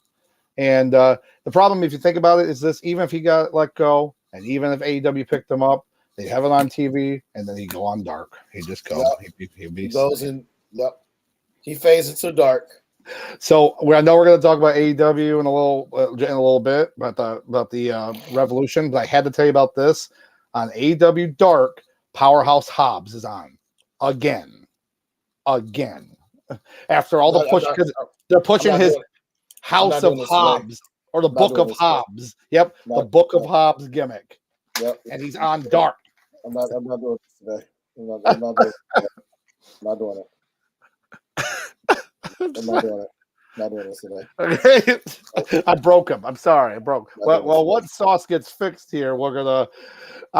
And the problem, if you think about it, is this: even if he got let go, and even if AEW picked him up, they have it on TV, and then he'd go on dark. He'd just go. Yep. He goes in. Yep. He fades into dark. So I know we're going to talk about AEW in a little bit about the Revolution, but I had to tell you about this on AEW Dark. Powerhouse Hobbs is on again. After all the push, because they're pushing his House of Hobbs or the Book of Hobbs. Yep, the Book of Hobbs gimmick. Yep, and he's on Dark. I'm not doing this today. I'm not doing it. Not doing it. I'm not doing it. Not doing this today. Okay. I broke him. I'm sorry. I broke. Well, once Sauce gets fixed here, I'm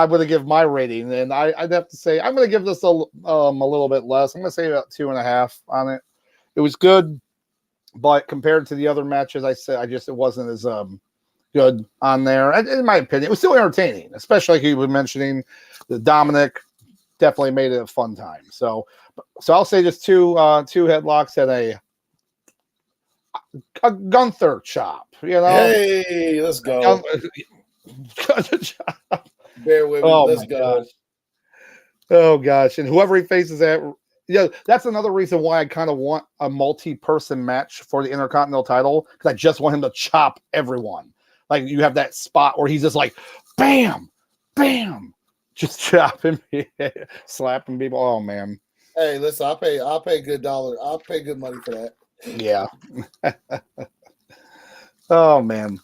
gonna give my rating, and I'd have to say I'm gonna give this a little bit less. I'm gonna say about 2.5 on it. It was good, but compared to the other matches, it wasn't as good on there. In my opinion, it was still entertaining, especially like you were mentioning the Dominic definitely made it a fun time. So I'll say just two headlocks and a Gunther chop, Hey, let's go. Gunther chop. Bear with me. Let's go. Gosh. Oh gosh. And whoever he faces that's another reason why I kind of want a multi-person match for the Intercontinental title, because I just want him to chop everyone. Like you have that spot where he's just like, bam, bam, just chopping, slapping people. Oh man. Hey, listen, I'll pay good dollar. I'll pay good money for that. Yeah. Oh man.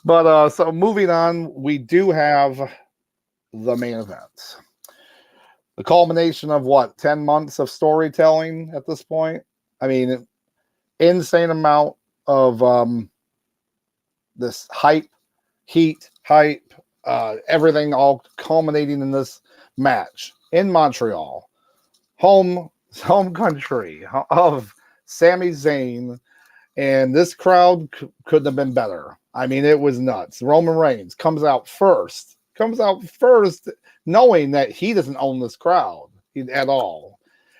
But so moving on, we do have the main event. The culmination of 10 months of storytelling at this point. I mean, insane amount of this heat, everything all culminating in this match in Montreal, home country of Sami Zayn, and this crowd couldn't have been better. I mean, it was nuts. Roman Reigns comes out first, knowing that he doesn't own this crowd at all.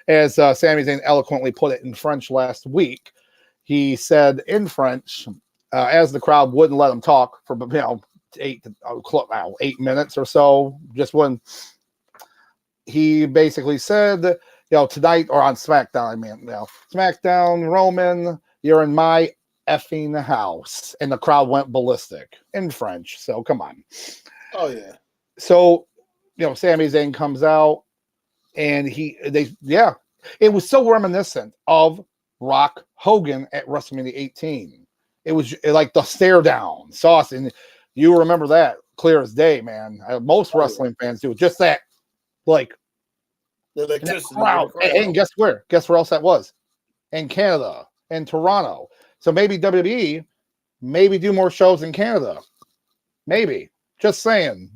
As Sami Zayn eloquently put it in French last week, he said in French, as the crowd wouldn't let him talk for 8 minutes or so, just when he basically said, tonight, or on SmackDown, SmackDown, Roman, you're in my effing house. And the crowd went ballistic in French. So come on. Oh yeah. So, Sami Zayn comes out and it was so reminiscent of Rock Hogan at WrestleMania 18. It was like the stare down Sauce. And you remember that clear as day, man. Most wrestling fans do. Just that, like, the electricity. Crowd. And guess where? Guess where else that was? In Canada, in Toronto. So maybe WWE do more shows in Canada. Maybe. Just saying.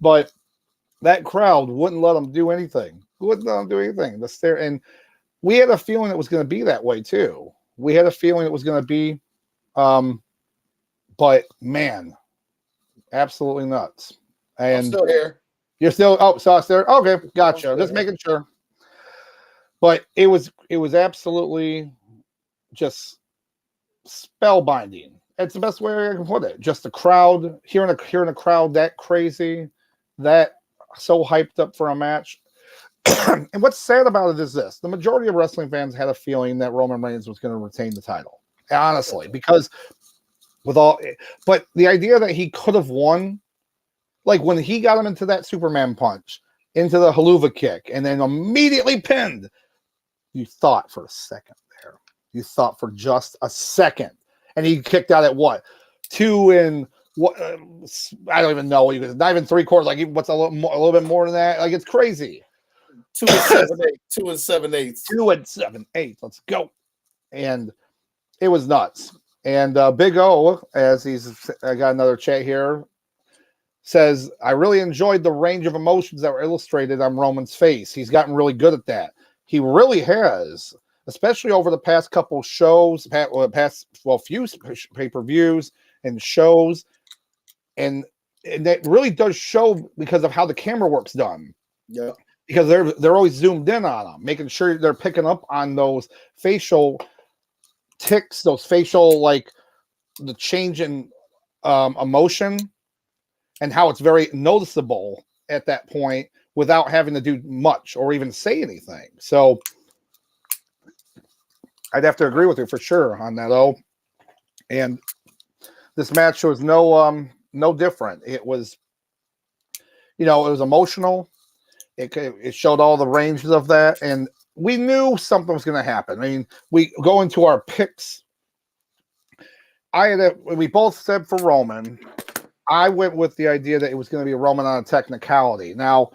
But that crowd wouldn't let them do anything. The stare, and we had a feeling it was going to be that way too. We had a feeling it was going to be, but man, absolutely nuts. And I'm still here. You're still Sauce there. Okay, gotcha. Just making sure. But it was absolutely just spellbinding. It's the best way I can put it. Just the crowd, hearing a crowd that crazy, that so hyped up for a match. And what's sad about it is this: the majority of wrestling fans had a feeling that Roman Reigns was going to retain the title. Honestly, because but the idea that he could have won, like when he got him into that Superman punch, into the haluva kick, and then immediately pinned, you thought for a second there. You thought for just a second. And he kicked out at what? 2 and what? I don't even know. Not even 3/4. Like, what's a little bit more than that? Like, it's crazy. 2 and 7/8. 2 and 7/8. 2 and 7/8. Let's go. And it was nuts. And Big O, as I got another chat here, says, I really enjoyed the range of emotions that were illustrated on Roman's face. He's gotten really good at that. He really has, especially over the past couple shows, few pay-per-views and shows. And that really does show because of how the camera work's done. Yeah. Because they're always zoomed in on them, making sure they're picking up on those facial ticks, those facial, like the change in emotion, and how it's very noticeable at that point without having to do much or even say anything. So I'd have to agree with you for sure on that, And this match was no different. It was, it was emotional. It showed all the ranges of that. And we knew something was going to happen. I mean, we go into our picks. We both said for Roman. I went with the idea that it was going to be Roman on a technicality. Now,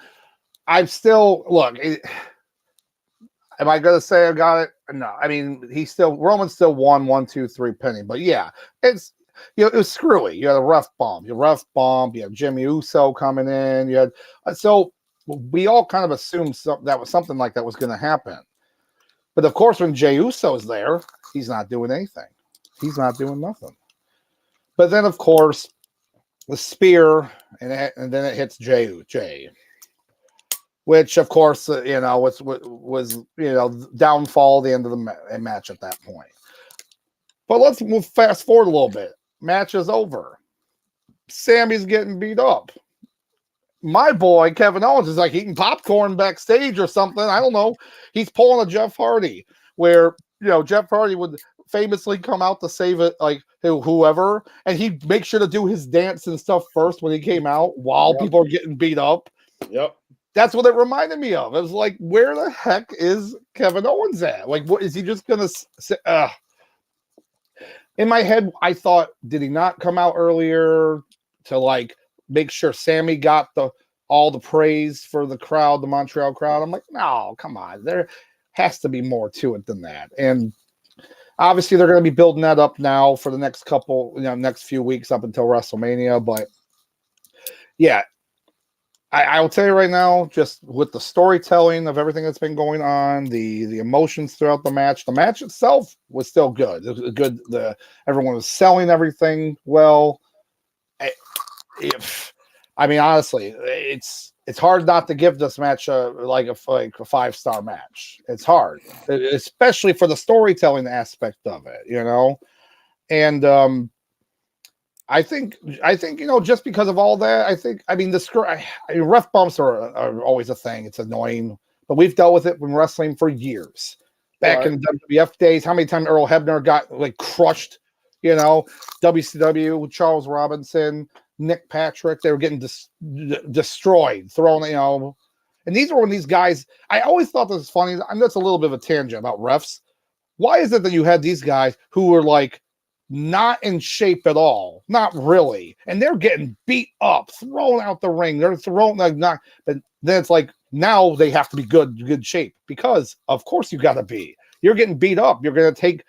I'm still am I going to say I got it? No. I mean, Roman still won 1, 2, 3 pinning. But yeah, it was screwy. You had a ref bomb. You had Jimmy Uso coming in. You had so we all kind of assumed that was something like that was going to happen. But of course, when Jey Uso is there, he's not doing anything. He's not doing nothing. But then, of course, the spear, and then it hits Jey, which, of course, was downfall the end of the match at that point. But let's move fast forward a little bit. Match is over. Sammy's getting beat up. My boy Kevin Owens is like eating popcorn backstage or something. I don't know. He's pulling a Jeff Hardy, where Jeff Hardy would famously come out to save it, like whoever, and he'd make sure to do his dance and stuff first when he came out while people are getting beat up. Yep. That's what it reminded me of. It was like, where the heck is Kevin Owens at? Like, what is he just gonna say? In my head, I thought, did he not come out earlier to like make sure Sammy got all the praise for the crowd, the Montreal crowd? I'm like, no, come on. There has to be more to it than that. And obviously, they're going to be building that up now for the next few weeks up until WrestleMania. But yeah, I will tell you right now, just with the storytelling of everything that's been going on, the emotions throughout the match itself was still good. It was good. Everyone was selling everything well. I mean, honestly, it's hard not to give this match a 5-star match. It's hard, especially for the storytelling aspect of it, And I think just because of all that, ref bumps are always a thing. It's annoying, but we've dealt with it in wrestling for years. Back in the WWF days, how many times Earl Hebner got crushed? WCW with Charles Robinson, Nick Patrick, they were getting destroyed, thrown, and these were when these guys, I always thought this was funny. I know it's a little bit of a tangent about refs. Why is it that you had these guys who were like not in shape at all, not really, and they're getting beat up, thrown out the ring, they're thrown but then it's like now they have to be good shape, because of course you're getting beat up, you're going to take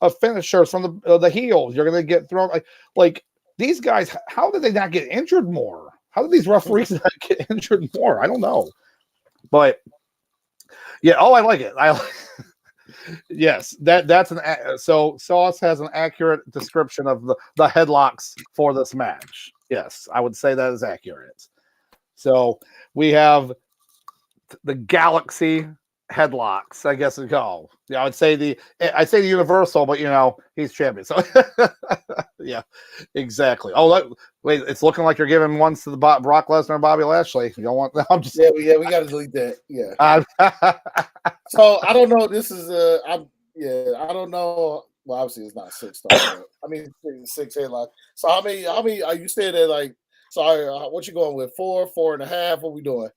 a finisher from the heels, you're going to get thrown like these guys. How did they not get injured more? How did these referees not get injured more? I don't know, but yeah. Oh, I like it. Yes, that's so Sauce has an accurate description of the headlocks for this match. Yes, I would say that is accurate. So we have the Galaxy headlocks, I guess it go. Yeah, I'd say the Universal, but he's champion. So yeah, exactly. Oh, wait, it's looking like you're giving ones to the Brock Lesnar and Bobby Lashley. You don't want them? I'm just we got to delete that. Yeah. So I don't know. This is I don't know. Well, obviously it's not 6-star. I mean 6 headlock. So how many are you staying at? Like, sorry, what you going with? 4, 4.5? What we doing?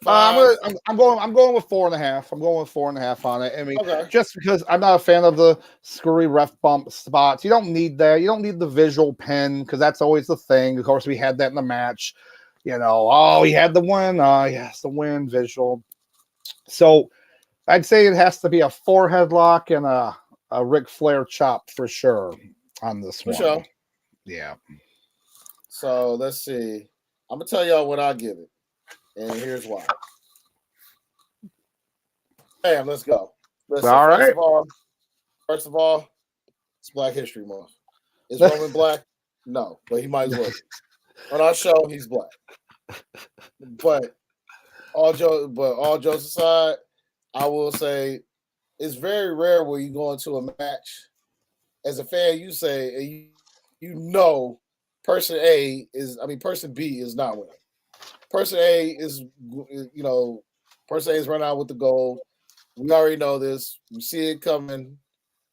I'm going with 4.5. I'm going with 4.5 on it. I mean, just because I'm not a fan of the screwy ref bump spots. You don't need that. You don't need the visual pin, because that's always the thing. Of course, we had that in the match. He had the win. Yes, the win visual. So I'd say it has to be a 4 headlock and a Ric Flair chop for sure on this one. For sure. Yeah. So let's see. I'm gonna tell y'all what I give it. And here's why. Bam, let's go. Listen, all right. First of all, it's Black History Month. Is Roman black? No, but he might as well. On our show, he's black. But all jokes aside, I will say it's very rare where you go into a match as a fan. You say, person B is not winning. Person A is running out with the gold. We already know this. We see it coming.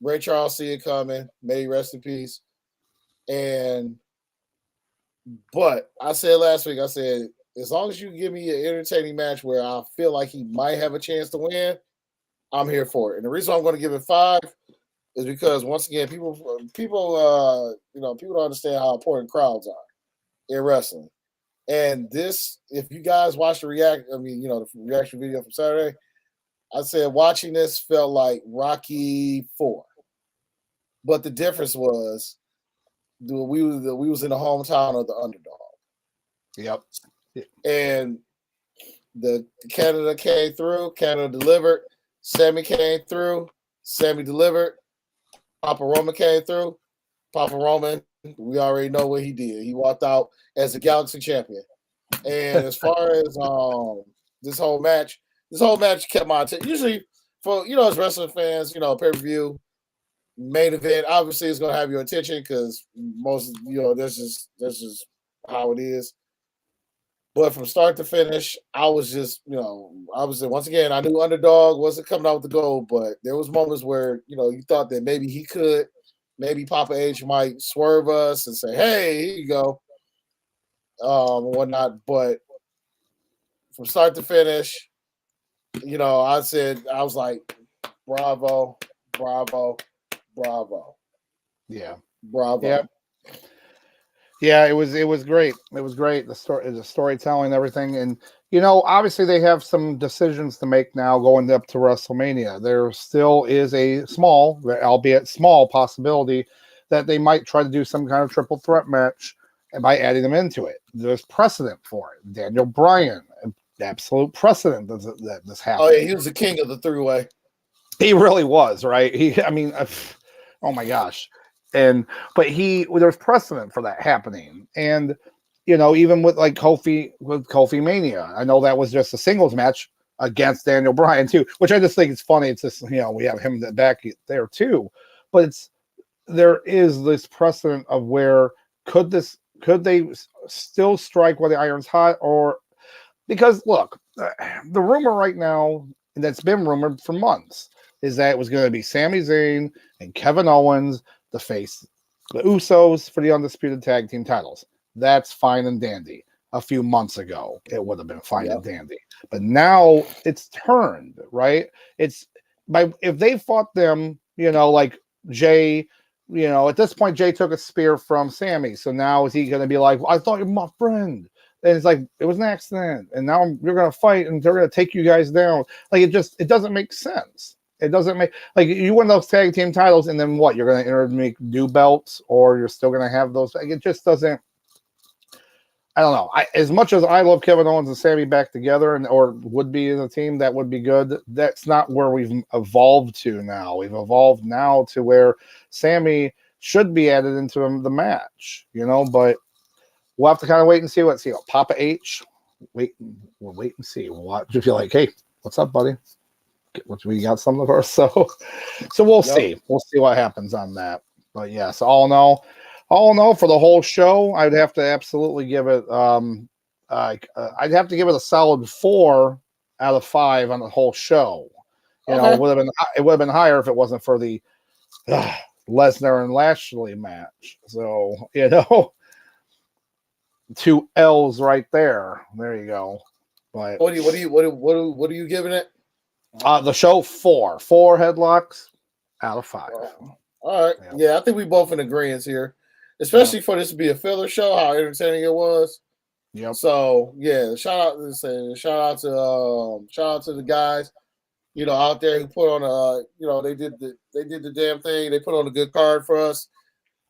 Ray Charles see it coming. May he rest in peace. But I said last week, as long as you give me an entertaining match where I feel like he might have a chance to win, I'm here for it. And the reason I'm going to give it 5 is because once again, people don't understand how important crowds are in wrestling. And this, if you guys watch the the reaction video from Saturday, I said watching this felt like Rocky 4. But the difference was we was in the hometown of the underdog. Yep. And the Canada came through, Canada delivered, Sammy came through, Sammy delivered, Papa Roman came through, Papa Roman, we already know what he did. He walked out as a Galaxy champion. And as far as this whole match kept my attention. Usually for as wrestling fans, pay-per-view, main event, obviously it's gonna have your attention because most that's just how it is. But from start to finish, I was just, once again, I knew underdog wasn't coming out with the gold, but there was moments where, you thought that maybe he could, maybe Papa H might swerve us and say, hey, here you go, and whatnot. But from start to finish, I was like, bravo, bravo, bravo. Yeah. Bravo. Yeah. Yeah, it was great. It was great. The storytelling and everything. And obviously they have some decisions to make now going up to WrestleMania. There still is a small, albeit small, possibility that they might try to do some kind of triple threat match and by adding them into it. There's precedent for it. Daniel Bryan, absolute precedent that this happened. Oh yeah, he was the king of the three-way. He really was, right? Oh my gosh. But there's precedent for that happening. And, even with like Kofi Mania, I know that was just a singles match against Daniel Bryan too, which I just think it's funny. It's just, we have him back there too, but there is this precedent of where could they still strike while the iron's hot, or because look, the rumor right now, and that's been rumored for months, is that it was going to be Sami Zayn and Kevin Owens to face the Usos for the undisputed tag team titles. That's fine and dandy. A few months ago, it would have been fine and dandy. But now it's turned, right? If they fought them, like Jay, at this point, Jay took a spear from Sammy. So now is he going to be like, I thought you were my friend? And it's like, it was an accident. And now you're going to fight and they're going to take you guys down. Like, it doesn't make sense. It doesn't make, like, you win those tag team titles and then what? You're going to make new belts, or you're still going to have those. Like, it just doesn't. I don't know. As much as I love Kevin Owens and Sammy back together, or would be in a team, that would be good. That's not where we've evolved to now. We've evolved now to where Sammy should be added into the match, but we'll have to kind of wait and see what Papa H. We'll wait and see. We'll just be like, hey, what's up, buddy? We got something for us, so we'll see. We'll see what happens on that. But yeah, so all in all, for the whole show, I'd have to absolutely give it. I'd have to give it a solid 4 out of 5 on the whole show. It would have been higher if it wasn't for the Lesnar and Lashley match. So 2 L's right there. There you go. But what are you giving it? The show 4 headlocks out of 5. All right. Yeah, I think we both in agreement here, especially for this to be a filler show. How entertaining it was. Yep. So yeah, shout out to the guys, out there who put on they did the damn thing. They put on a good card for us.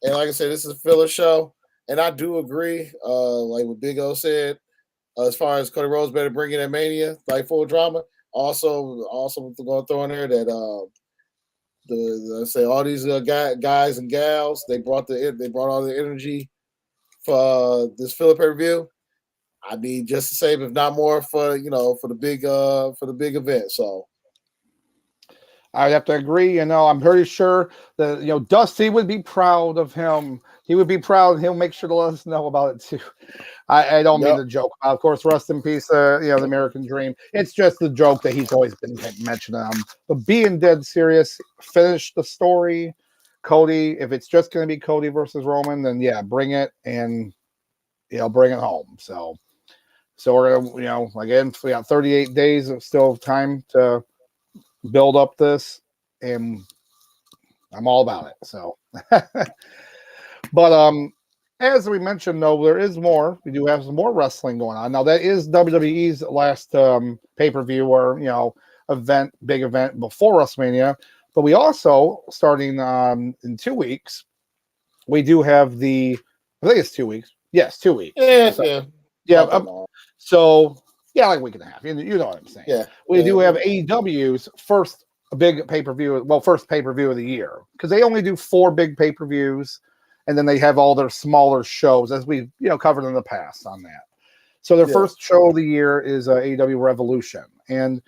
And like I said, this is a filler show, and I do agree. Like what Big O said, as far as Cody Rhodes better bring in that Mania, like full drama. Also going to throw in there that all these guys and gals, they brought all the energy for this filler pay-per-view. I need just the same, if not more, for the big event. So I'd have to agree. I'm pretty sure that Dusty would be proud of him. He would be proud. He'll make sure to let us know about it too. I don't mean to joke. Of course, rest in peace, the American Dream. It's just the joke that he's always been mentioning. But being dead serious, finish the story. Cody, if it's just going to be Cody versus Roman, then yeah, bring it and bring it home. So we're gonna again, we got 38 days of still time to build up this, and I'm all about it. So, but as we mentioned, though, there is more. We do have some more wrestling going on now. That is WWE's last pay-per-view or big event before WrestleMania. But we also, starting in 2 weeks, we do have I think it's 2 weeks. Yes, 2 weeks. Yeah. So, like a week and a half. You know what I'm saying. Yeah. We do have AEW's first big pay-per-view. Well, first pay-per-view of the year. Because they only do 4 big pay-per-views. And then they have all their smaller shows, as we covered in the past on that. So their first show of the year is AEW Revolution. And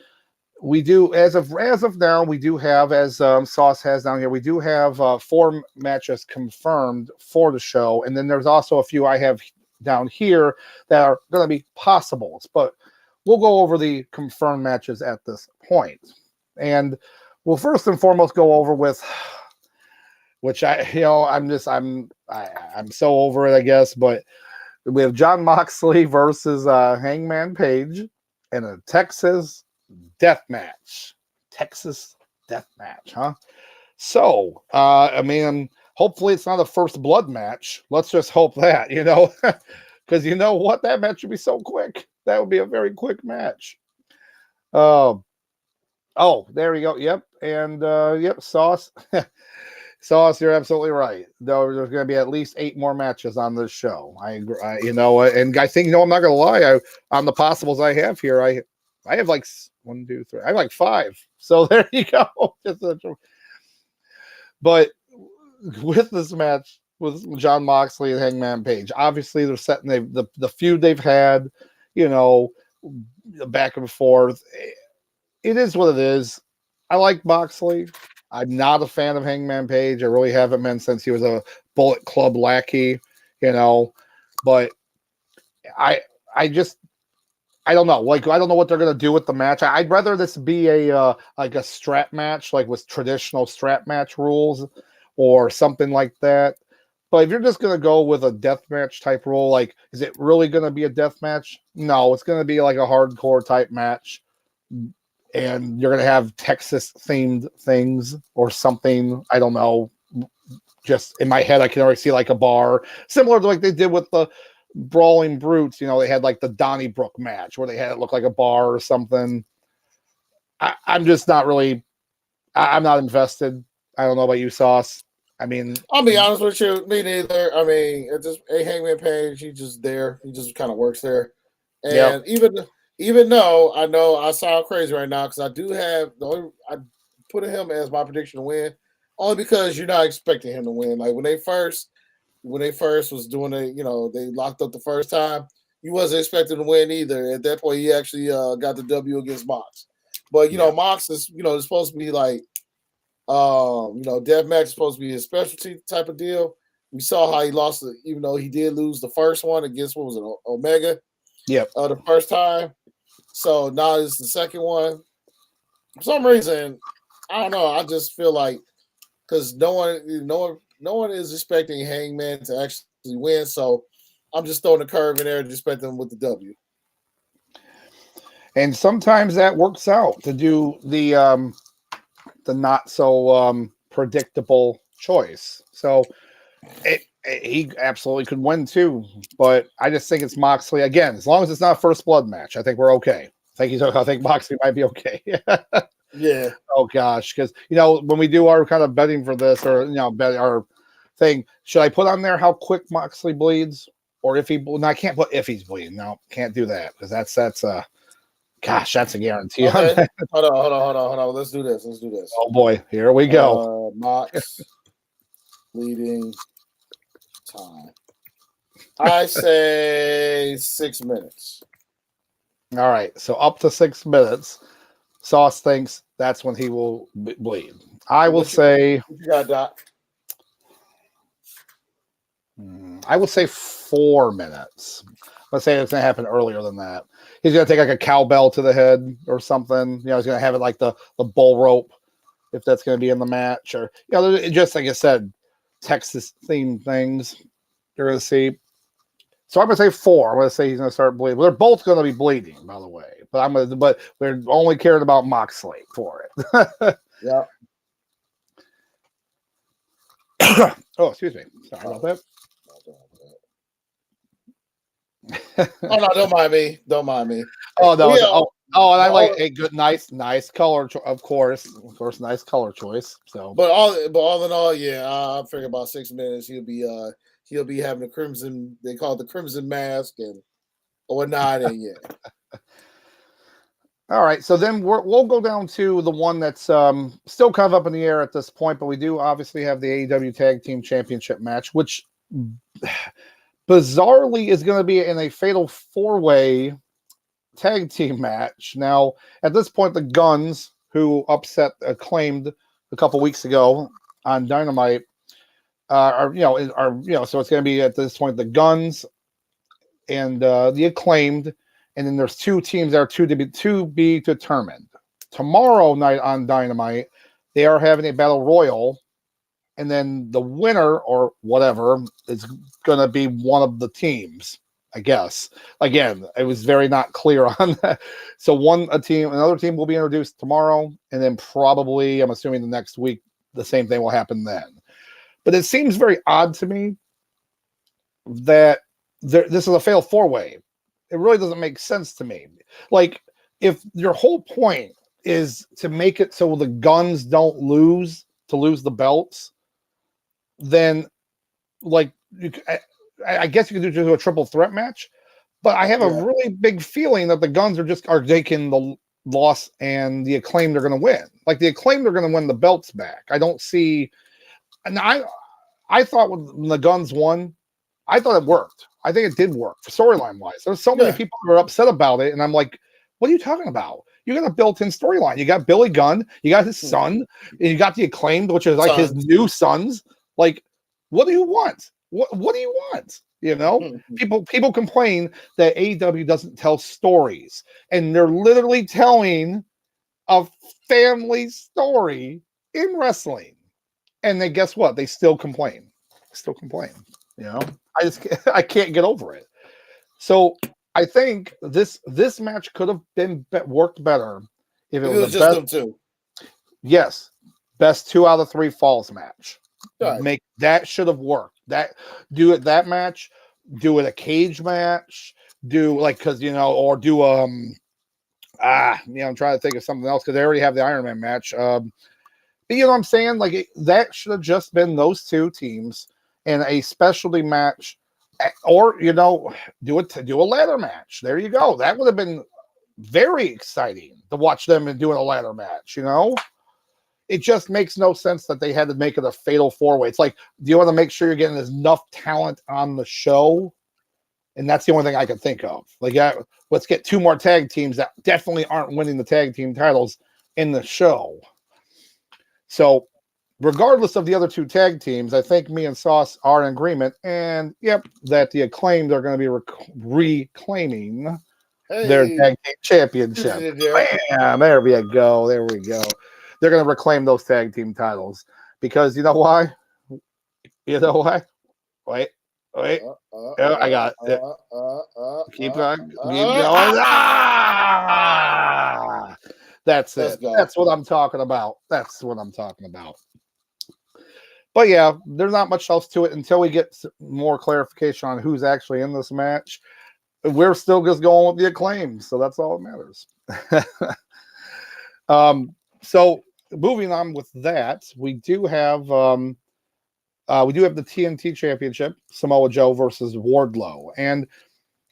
we do, as of now, we do have, as Sauce has down here, we do have 4 matches confirmed for the show. And then there's also a few I have down here that are going to be possibles. But we'll go over the confirmed matches at this point. And we'll first and foremost go over with, which I'm so over it, I guess. But we have Jon Moxley versus Hangman Page in a Texas death match. Huh? So, hopefully it's not a first blood match. Let's just hope that, because you know what? That match would be so quick. That would be a very quick match. Oh, there we go. Yep. And, Sauce. Sauce, you're absolutely right. Though there's going to be at least 8 more matches on this show. I agree. And I think, I'm not going to lie. On the possibles I have here, I have like 1, 2, 3. I have like 5. So there you go. But with this match with Jon Moxley and Hangman Page, obviously they're setting the feud they've had, back and forth. It is what it is. I like Moxley. I'm not a fan of Hangman Page. I really haven't been since he was a Bullet Club lackey, But I don't know. Like, I don't know what they're gonna do with the match. I'd rather this be a strap match, like with traditional strap match rules, or something like that. But if you're just gonna go with a death match type rule, like, is it really gonna be a death match? No, it's gonna be like a hardcore type match. And you're going to have Texas-themed things or something. I don't know. Just in my head, I can already see like a bar. Similar to like they did with the Brawling Brutes. They had like the Donnybrook match where they had it look like a bar or something. I'm just not really... I'm not invested. I don't know about you, Sauce. I'll be honest with you. Me neither. It's just a Hangman Page. He's just there. He just kind of works there. And even though I know I sound crazy right now because I put him as my prediction to win, only because you're not expecting him to win. Like when they first was doing it, they locked up the first time. You wasn't expecting to win either. At that point, he actually got the W against Mox. But Mox is it's supposed to be like death match is supposed to be his specialty type of deal. We saw how he lost it, even though he did lose the first one against what was it, Omega. Yep. The first time. So now it's the second one. For some reason, I don't know. I just feel like because no one is expecting Hangman to actually win. So I'm just throwing a curve in there and expect them with the W. And sometimes that works out to do the not so predictable choice. So he absolutely could win too, but I just think it's Moxley again. As long as it's not a first blood match, I think we're okay. I think Moxley might be okay. Yeah. Oh gosh, because when we do our kind of betting for this, or bet our thing, should I put on there how quick Moxley bleeds, or if he? No, I can't put if he's bleeding. No, can't do that because that's gosh, that's a guarantee. Okay. Hold on. Let's do this. Oh boy, here we go. Mox bleeding time. I say 6 minutes. All right, so up to 6 minutes. Sauce thinks that's when he will bleed. I will say. What you got, Doc? I will say 4 minutes. Let's say it's going to happen earlier than that. He's going to take like a cowbell to the head or something. He's going to have it like the bull rope, if that's going to be in the match, or just like I said, Texas themed things you're going to see. So I'm gonna say 4. I'm gonna say he's gonna start bleeding. They're both gonna be bleeding, by the way. But we're only caring about Moxley for it. Yeah. Oh, excuse me. Sorry about that. Oh no, don't mind me. Don't mind me. Oh no. Yeah. And I like a good, nice color. Of course, nice color choice. So, but all in all, yeah, I figure about 6 minutes he'll be having the crimson. They call it the crimson mask and whatnot, and yeah. All right, so then we'll go down to the one that's still kind of up in the air at this point, but we do obviously have the AEW Tag Team Championship match, which bizarrely is going to be in a fatal 4-way tag team match. Now, at this point, the Guns, who upset Acclaimed a couple weeks ago on Dynamite, so it's going to be at this point the Guns and the Acclaimed. And then there's 2 teams that are to be determined. Tomorrow night on Dynamite, they are having a battle royal, and then the winner or whatever is going to be one of the teams, I guess. Again, it was very not clear on that. So another team will be introduced tomorrow, and then probably, I'm assuming the next week, the same thing will happen then. But it seems very odd to me that this is a fatal 4-way. It really doesn't make sense to me. Like, if your whole point is to make it so the Guns don't lose the belts, then, like, I guess you could do a triple threat match. But I have a really big feeling that the Guns are taking the loss and the Acclaimed are going to win. Like, the Acclaimed are going to win the belts back. I don't see. And I thought when the Guns won, I thought it worked. I think it did work storyline wise. There's so many people who are upset about it, and I'm like, what are you talking about? You got a built-in storyline. You got Billy Gunn, you got his son, and you got the Acclaimed, which is like his new sons. Like, what do you want? What do you want? You know, people complain that AEW doesn't tell stories, and they're literally telling a family story in wrestling. And then guess what? They still complain. You know, I can't get over it. So I think this match could have been worked better if it was just them 2. Yes, best 2 out of 3 falls match. Right. That should have worked. Do that match. Do it a cage match. I'm trying to think of something else because they already have the Iron Man match. But you know what I'm saying? Like that should have just been those 2 teams in a specialty match, or do a ladder match. There you go. That would have been very exciting to watch them and doing a ladder match. It just makes no sense that they had to make it a fatal 4-way. It's like, do you want to make sure you're getting enough talent on the show? And that's the only thing I can think of. Like, let's get 2 more tag teams that definitely aren't winning the tag team titles in the show. So, regardless of the other 2 tag teams, I think me and Sauce are in agreement. And, that the Acclaimed are going to be reclaiming their tag team championship. Bam! There we go. They're going to reclaim those tag team titles. Because you know why? Wait. I got it. Keep going. That's it. That's what I'm talking about. But yeah, there's not much else to it until we get more clarification on who's actually in this match. We're still just going with the Acclaim, so that's all that matters. So moving on with that, we do have the TNT Championship, Samoa Joe versus Wardlow. And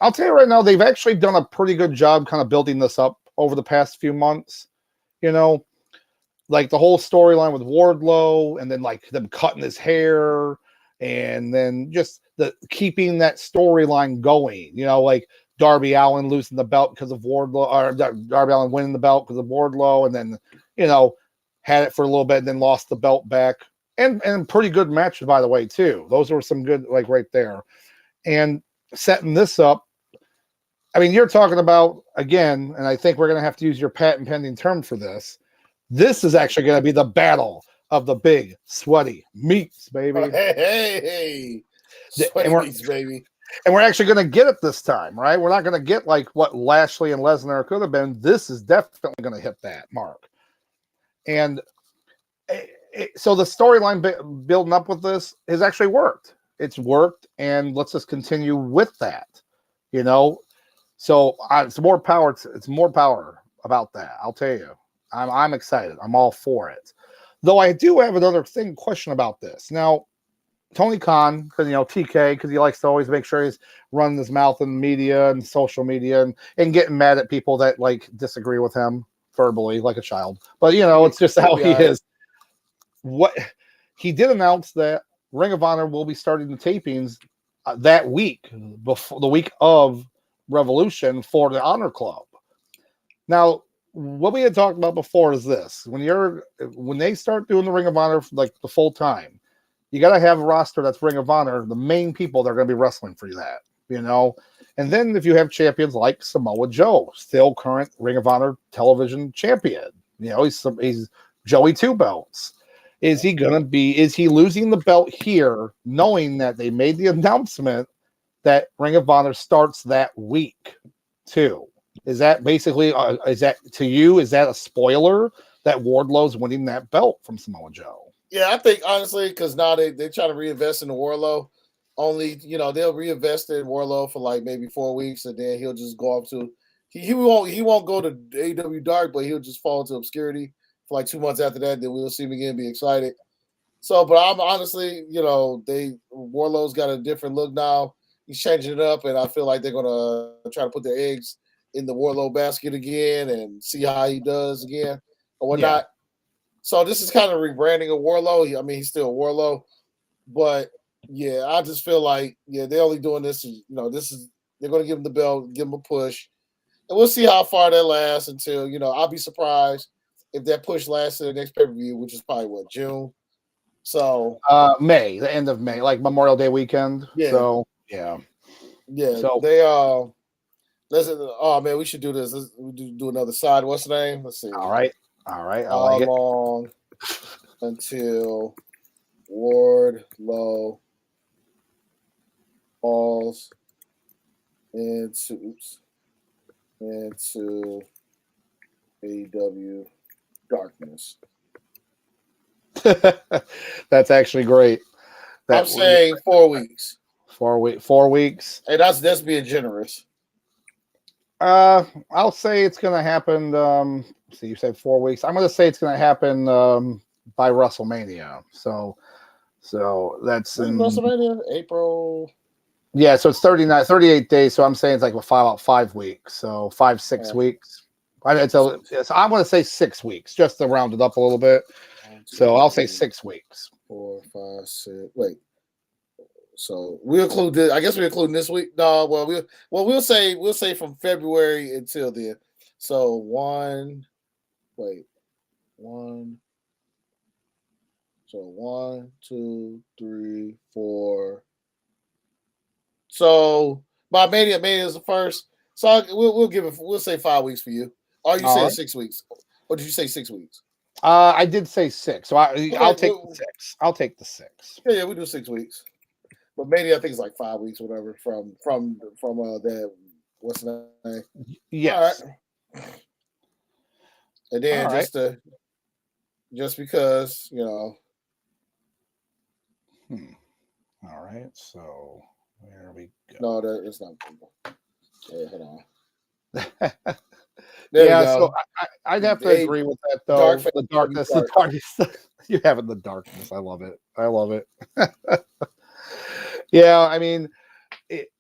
I'll tell you right now, they've actually done a pretty good job kind of building this up over the past few months. Like the whole storyline with Wardlow, and then like them cutting his hair, and then just keeping that storyline going. Like Darby Allin losing the belt because of Wardlow, or Darby Allin winning the belt because of Wardlow, and then had it for a little bit, and then lost the belt back. And pretty good matches, by the way, too. Those were some good, like right there. And setting this up, I mean, you're talking about, again, and I think we're going to have to use your patent pending term for this. This is actually going to be the battle of the big, sweaty meats, baby. Hey. Sweaty meats, baby. And we're actually going to get it this time, right? We're not going to get like what Lashley and Lesnar could have been. This is definitely going to hit that mark. And so the storyline building up with this has actually worked. It's worked, and let's just continue with that. So it's more power. It's more power about that. I'll tell you. I'm excited. I'm all for it. Though I do have another question about this. Now, Tony Khan, because TK, because he likes to always make sure he's running his mouth in the media and social media and getting mad at people that like disagree with him verbally, like a child. But it's just how he is. What he did announce that Ring of Honor will be starting the tapings that week, before the week of Revolution, for the Honor Club. Now, what we had talked about before is this: when they start doing the Ring of Honor like the full time, you got to have a roster that's Ring of Honor, the main people that are going to be wrestling for that, And then if you have champions like Samoa Joe, still current Ring of Honor television champion, he's Joey Two Belts. Is he losing the belt here, knowing that they made the announcement that Ring of Honor starts that week too? Is that basically, is that a spoiler that Wardlow's winning that belt from Samoa Joe? Yeah, I think honestly, because now they try to reinvest in the Wardlow. Only, they'll reinvest in Wardlow for like maybe 4 weeks, and then he'll just go up to he won't go to AEW Dark, but he'll just fall into obscurity for like 2 months after that. Then we'll see him again, be excited. So, but I'm honestly, Wardlow's got a different look now. He's changing it up, and I feel like they're gonna try to put their eggs in the Wardlow basket again and see how he does again or whatnot. Yeah. So this is kind of rebranding of Wardlow. I mean, he's still Wardlow, but yeah, I just feel like they're only doing this. They're going to give him the belt, give him a push, and we'll see how far that lasts until I'll be surprised if that push lasts to the next pay-per-view, which is probably June. So May, the end of May, like Memorial Day weekend. Yeah. So yeah. So they listen. Oh man, we should do this. Let's do another side. What's the name? Let's see. All right. How long until Wardlow falls into AEW darkness? That's actually great. I'm saying 4 weeks. 4 weeks. Hey, that's being generous. I'll say it's going to happen. So you said 4 weeks. I'm going to say it's going to happen by WrestleMania. So that's in WrestleMania, April. Yeah, so it's 38 days. So I'm saying it's like about 5 weeks. So 5-6 weeks. I'm going to say 6 weeks, just to round it up a little bit. So I'll say 6 weeks. 4, 5, 6. Wait. So we'll include this. I guess we're including this week. No, we'll say from February until then. So 1. So 1, 2, 3, 4. So by Mania is the first. So we'll say 5 weeks for you. Or you say 6 weeks? Or did you say 6 weeks? I did say 6. So I'll take the 6. I'll take the 6. Yeah, we do 6 weeks. But Mania, I think it's like 5 weeks, whatever. From that. What's the name? Yes. All right. And then just because, All right. So there we go. No, it's not. Yeah, hold on. So I'd have to agree with that, though. The darkness. You have it in the darkness. I love it. Yeah, I mean,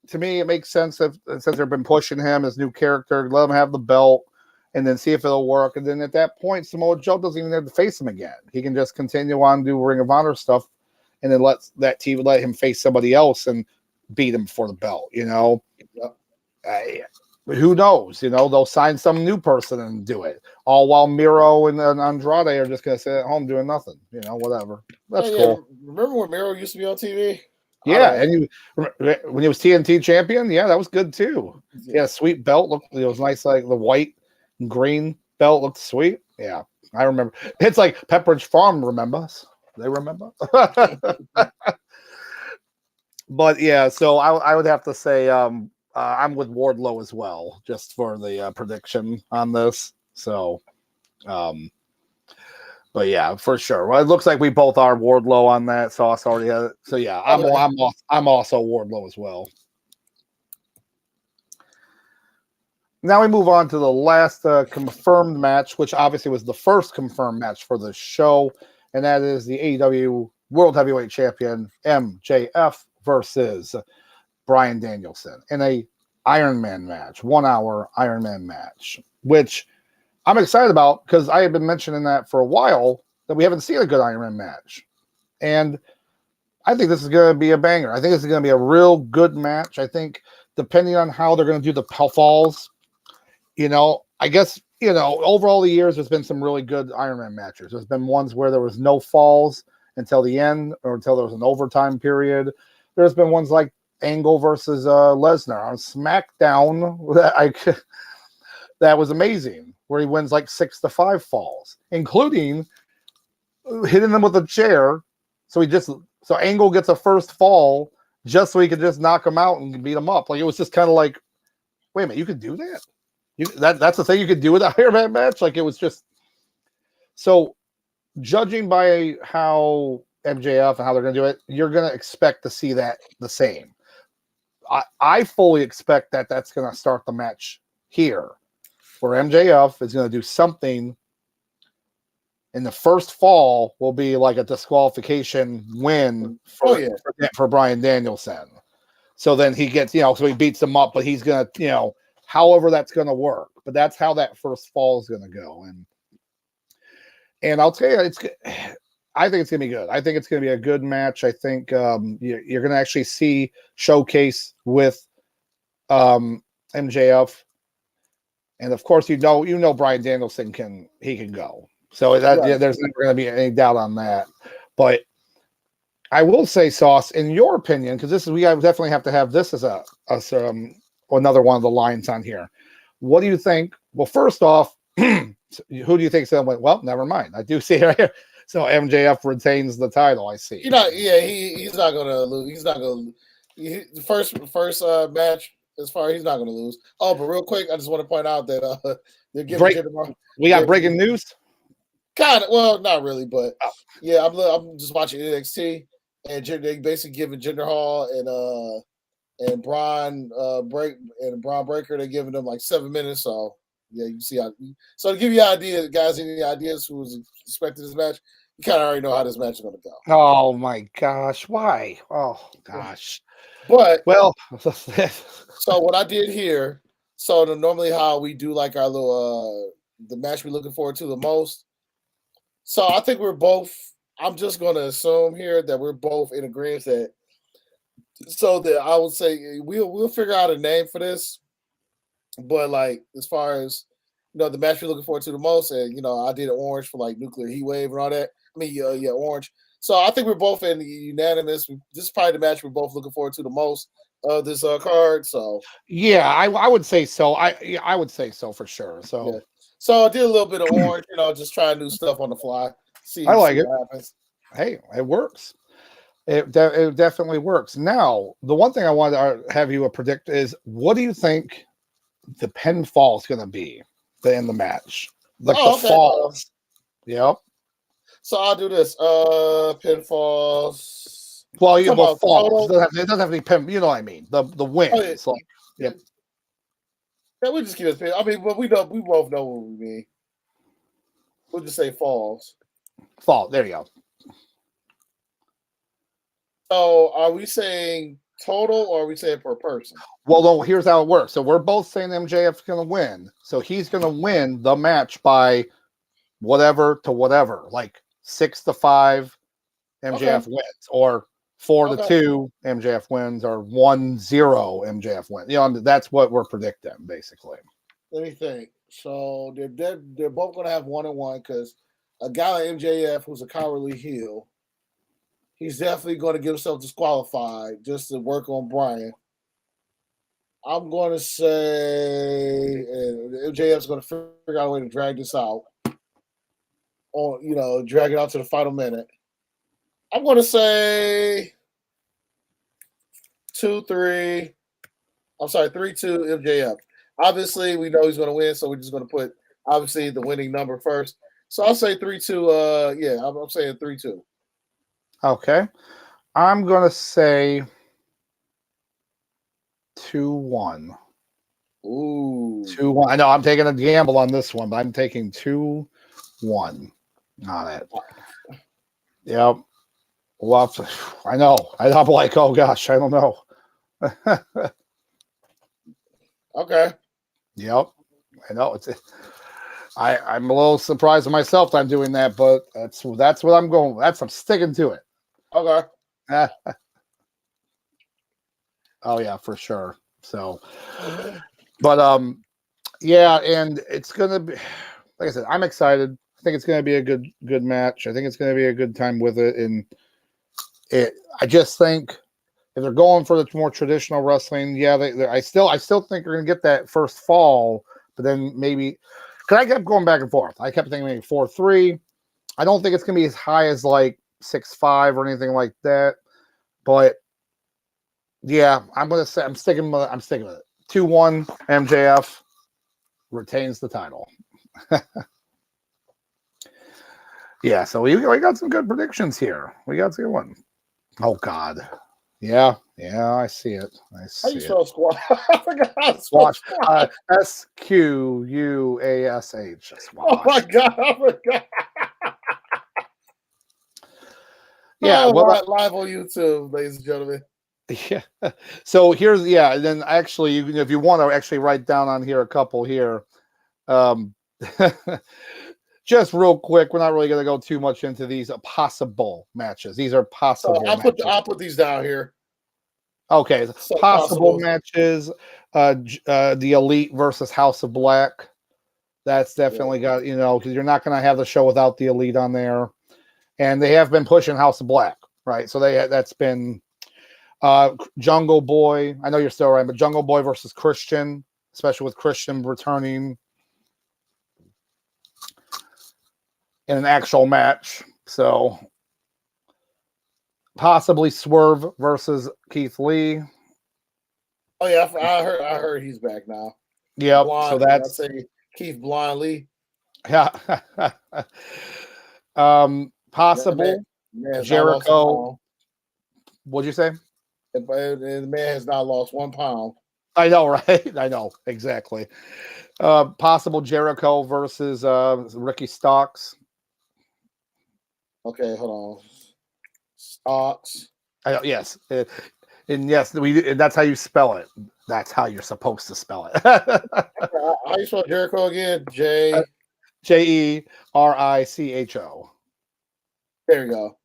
to me, it makes sense since they've been pushing him, his new character, let him have the belt, and then see if it'll work. And then at that point, Samoa Joe doesn't even have to face him again. He can just continue on do Ring of Honor stuff, and then let him face somebody else and beat him for the belt. Yep. Who knows? They'll sign some new person and do it. All while Miro and Andrade are just going to sit at home doing nothing. Whatever. That's cool. Remember when Miro used to be on TV? Yeah, and when he was TNT champion, that was good too. Yeah, sweet belt. It was nice, like the white and green belt looked sweet. Yeah, I remember. It's like Pepperidge Farm remembers. They remember. But yeah, so I would have to say I'm with Wardlow as well, just for the prediction on this. So, but yeah, for sure. Well, it looks like we both are Wardlow on that. Sauce already has it. So yeah, I'm also Wardlow as well. Now we move on to the last confirmed match, which obviously was the first confirmed match for the show, and that is the AEW World Heavyweight Champion MJF versus Bryan Danielson in a Iron Man match, 1 hour Iron Man match, which I'm excited about because I have been mentioning that for a while that we haven't seen a good Iron Man match. And I think this is going to be a banger. I think this is going to be a real good match. I think depending on how they're going to do the falls, I guess, over all the years, there's been some really good Iron Man matches. There's been ones where there was no falls until the end or until there was an overtime period. There's been ones like Angle versus Lesnar on SmackDown that was amazing, where he wins like 6-5 falls, including hitting them with a chair. So Angle gets a first fall just so he could just knock him out and beat him up. Like, it was just kind of like, wait a minute, you could do that? That's the thing you could do with an Iron Man match? Like, it was just so, judging by how MJF and how they're going to do it, you're going to expect to see that the same. I fully expect that that's going to start the match here, where MJF is going to do something, and the first fall will be like a disqualification win for Bryan Danielson. So then he gets, so he beats him up, but he's going to, however that's going to work. But that's how that first fall is going to go. And I'll tell you, I think it's going to be good. I think it's going to be a good match. I think you're going to actually see showcase with MJF. And of course, Bryan Danielson can go. So there's never going to be any doubt on that. But I will say, Sauce, in your opinion, because we definitely have to have this as another one of the lines on here. What do you think? Well, first off, who do you think is going to win? Well, never mind. I do see it right here. So MJF retains the title. I see. He's not going to lose. He's not going to. The first match, as far as he's not going to lose. Oh, but real quick, I just want to point out that they're giving we got breaking news. Kind of, well, not really, but yeah, I'm just watching NXT, and they basically giving Jinder Hall and Braun Breaker, they're giving them like 7 minutes. So yeah, you see how. So to give you an idea, guys, any ideas who was expecting this match, you kind of already know how this match is going to go. Oh my gosh, why? Oh gosh. But well, so what I did here. So normally how we do like our little the match we're looking forward to the most. So I think we're both. I'm just going to assume here that we're both in agreement that. So that I would say we'll figure out a name for this, but like as far as the match we're looking forward to the most, and I did orange for like Nuclear Heat Wave and all that. I mean, orange. So I think we're both in unanimous. This is probably the match we're both looking forward to the most of this card. So yeah, I would say so. I would say so for sure. So. Yeah. So I did a little bit of orange, just trying new stuff on the fly. I like it. What happens. Hey, it works. It definitely works. Now, the one thing I wanted to have you predict is, what do you think the pinfall is going to be in the match? Like falls. Yep. So I'll do this. Pinfalls. Well, falls. It doesn't have to be pin. You know what I mean? The win. Oh, yeah. So, yep. Yeah, we just keep it pin. I mean, but we both know what we mean. We'll just say falls. Fall. There you go. So are we saying total or are we saying per person? Well, no, here's how it works. So we're both saying MJF's going to win. So he's going to win the match by whatever to whatever, like 6-5 MJF wins, or 4-2 MJF wins, or 1-0 MJF wins. That's what we're predicting, basically. Let me think. So they're both going to have 1-1 because a guy like MJF who's a cowardly heel, he's definitely going to get himself disqualified just to work on Bryan. I'm going to say MJF's going to figure out a way to drag this out. Drag it out to the final minute. I'm going to say 2-3. I'm sorry, 3-2 MJF. Obviously, we know he's going to win, so we're just going to put obviously the winning number first. So I'll say 3-2. Yeah, I'm saying 3-2. Okay. I'm going to say 2-1. Ooh. 2-1. I know I'm taking a gamble on this one, but I'm taking 2-1 on it. Yep. Well, I know. I'm like, oh gosh, I don't know. Okay. Yep. I know. I'm a little surprised at myself that I'm doing that, but that's what I'm going. I'm sticking to it. Okay. Oh yeah, for sure. So, but yeah, and it's gonna be, like I said, I'm excited. I think it's gonna be a good match. I think it's gonna be a good time with it, and I just think if they're going for the more traditional wrestling, yeah, I still think they're gonna get that first fall, but then maybe because I kept going back and forth. I kept thinking maybe 4-3. I don't think it's gonna be as high as like 6-5 or anything like that, but yeah, I'm sticking with it. 2-1 MJF retains the title. Yeah, so we got some good predictions here. We got some good one. Oh God. Yeah, I see it. How you spell squash? I forgot how to spell Squash. SQUASH. Oh my God, I forgot. Yeah, oh, well, live on YouTube, ladies and gentlemen. Yeah. So here's then actually if you want to actually write down on here a couple here. Just real quick, we're not really going to go too much into these possible matches. These are possible matches. I'll put these down here. Okay, possible matches. The Elite versus House of Black. That's definitely got, because you're not going to have the show without the Elite on there. And they have been pushing House of Black, right? So that's been Jungle Boy. I know you're still right, but Jungle Boy versus Christian, especially with Christian returning in an actual match. So possibly Swerve versus Keith Lee. Oh yeah, I heard he's back now. Yep. Blonde, so that's Keith Blonde Lee. Yeah. Possible man Jericho. What'd you say? The man has not lost 1 pound. I know, right? I know exactly. Possible Jericho versus Ricky Starks. Okay, hold on. Starks. Yes, and yes, and that's how you spell it. That's how you're supposed to spell it. How you spell Jericho again? Jericho. There you go.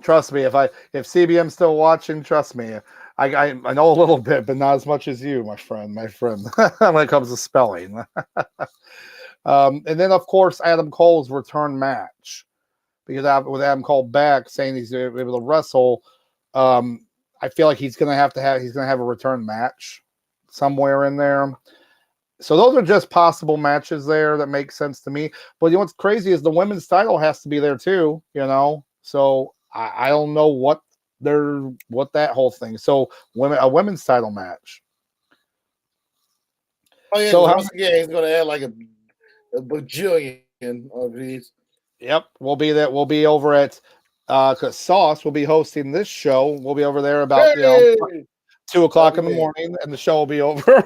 Trust me, if CBM's still watching, trust me, I know a little bit, but not as much as you, my friend, when it comes to spelling. And then of course Adam Cole's return match, because with Adam Cole back saying he's able to wrestle, I feel like he's gonna have a return match somewhere in there. So those are just possible matches there that make sense to me. But what's crazy is the women's title has to be there too, So I don't know what that whole thing. So a women's title match. Oh yeah, so he's gonna add like a bajillion of these. Yep, we'll be there. We'll be over at because Sauce will be hosting this show. We'll be over there about 2:00 in the morning, and the show will be over.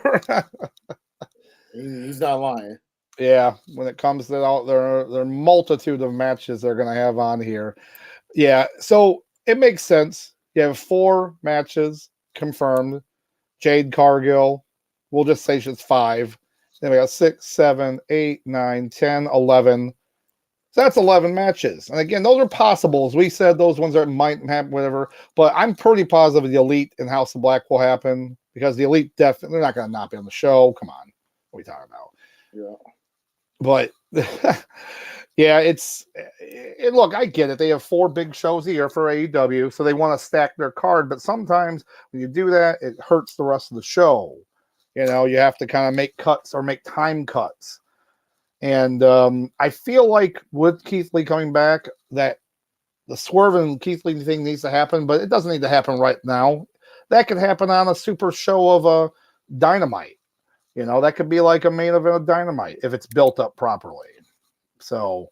He's not lying. Yeah, when it comes to their multitude of matches they're going to have on here. Yeah, so it makes sense. You have 4 matches confirmed. Jade Cargill, we'll just say she's 5. Then we got 6, 7, 8, 9, 10, 11. So that's 11 matches. And again, those are possibles. We said those ones might happen, whatever. But I'm pretty positive the Elite and House of Black will happen, because the Elite definitely, they're not going to not be on the show. Come on. What are we talking about? Yeah. But yeah, look, I get it. They have 4 big shows a year for AEW, so they want to stack their card. But sometimes when you do that, it hurts the rest of the show. You have to kind of make cuts or make time cuts. And I feel like with Keith Lee coming back, that the Swerve and Keith Lee thing needs to happen, but it doesn't need to happen right now. that could happen on a super show of a Dynamite. You know, that could be like a main event of Dynamite if it's built up properly. So,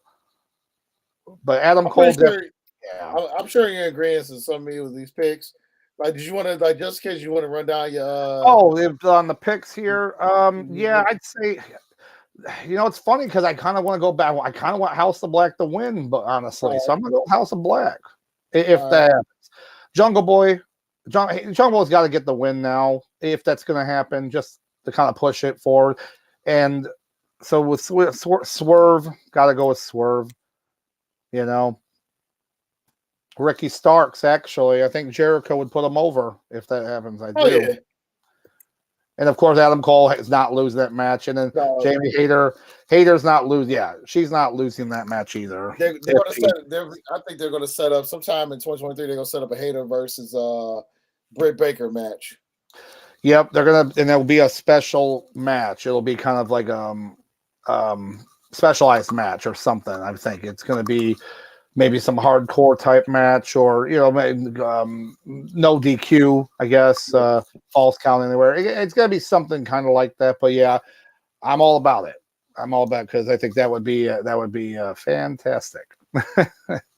but Adam Cole, sure, yeah. I'm sure you're in agreement with some of me with these picks. Like, did you want to, like, just in case you want to run down your On the picks here, yeah, I'd say, you know, it's funny because I kind of want to go back. I kind of want House of Black to win, but honestly, so I'm gonna go House of Black if that happens. Jungle Boy's got to get the win now if that's gonna happen, just to kind of push it forward. And so with Swerve, got to go with Swerve. You know, Ricky Starks, actually, I think Jericho would put him over if that happens. I do. Yeah. And of course, Adam Cole is not losing that match. And then Jamie Hayter's not losing. Yeah, she's not losing that match either. I think they're going to set up sometime in 2023. They're going to set up a Hayter versus Britt Baker match. Yep, they're gonna, and it'll be a special match. It'll be kind of like specialized match or something. I think it's going to be maybe some hardcore type match, or no DQ, I guess, false count anywhere. It's going to be something kind of like that. But yeah, I'm all about it. I'm all about, because I think that would be fantastic.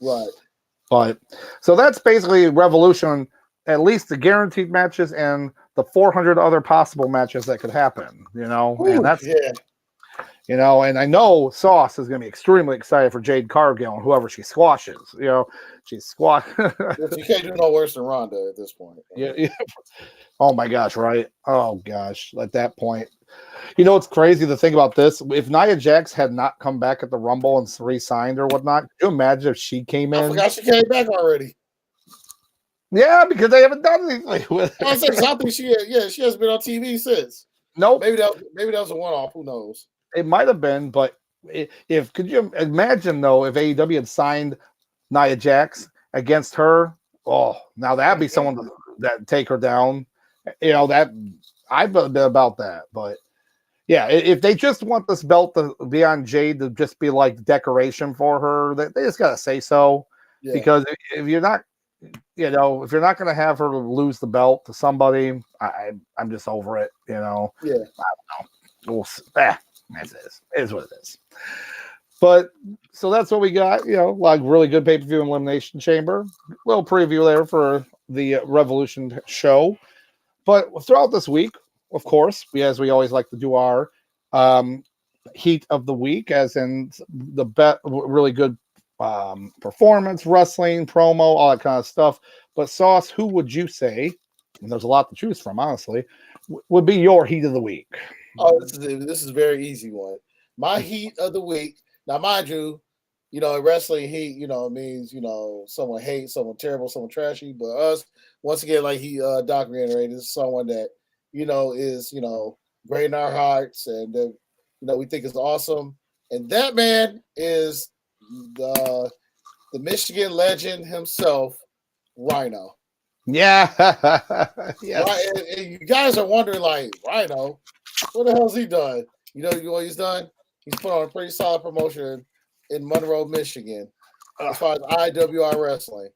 Right. But so that's basically Revolution. At least the guaranteed matches and the 400 other possible matches that could happen. And that's and I know Sauce is going to be extremely excited for Jade Cargill and whoever she squashes. She's squash. You can't do no worse than Ronda at this point. Yeah. Oh my gosh, right? Oh gosh, at that point. It's crazy to think about this. If Nia Jax had not come back at the Rumble and re-signed or whatnot, could you imagine if she came in? I forgot she came back already. Yeah, because they haven't done anything with it. I think she hasn't been on TV since. Nope. Maybe that was a one-off. Who knows? It might have been, but could you imagine though if AEW had signed Nia Jax against her? Oh, now that'd be someone that take her down. That I've been about that, but yeah, if they just want this belt to be on Jade to just be like decoration for her, they just gotta say so. Yeah. Because if you're not, if you're not gonna have her lose the belt to somebody, I'm just over it. Yeah, I don't know. It is what it is. But so that's what we got. Like really good pay-per-view Elimination Chamber. Little preview there for the Revolution show. But throughout this week, of course, as we always like to do our heat of the week, as in the really good performance, wrestling, promo, all that kind of stuff. But Sauce, who would you say, and there's a lot to choose from, honestly, would be your heat of the week? Oh, this is a very easy one. My heat of the week. Now, mind you, in wrestling, heat, means, someone hates, someone terrible, someone trashy. But us, once again, like Doc reiterated, is someone that, is, great in our hearts and, we think is awesome. And that man is the Michigan legend himself, Rhino. Yeah. Yes. Right? And you guys are wondering, like, Rhino, what the hell's he done? You know what he's done? He's put on a pretty solid promotion in Monroe, Michigan, as far as IWR Wrestling.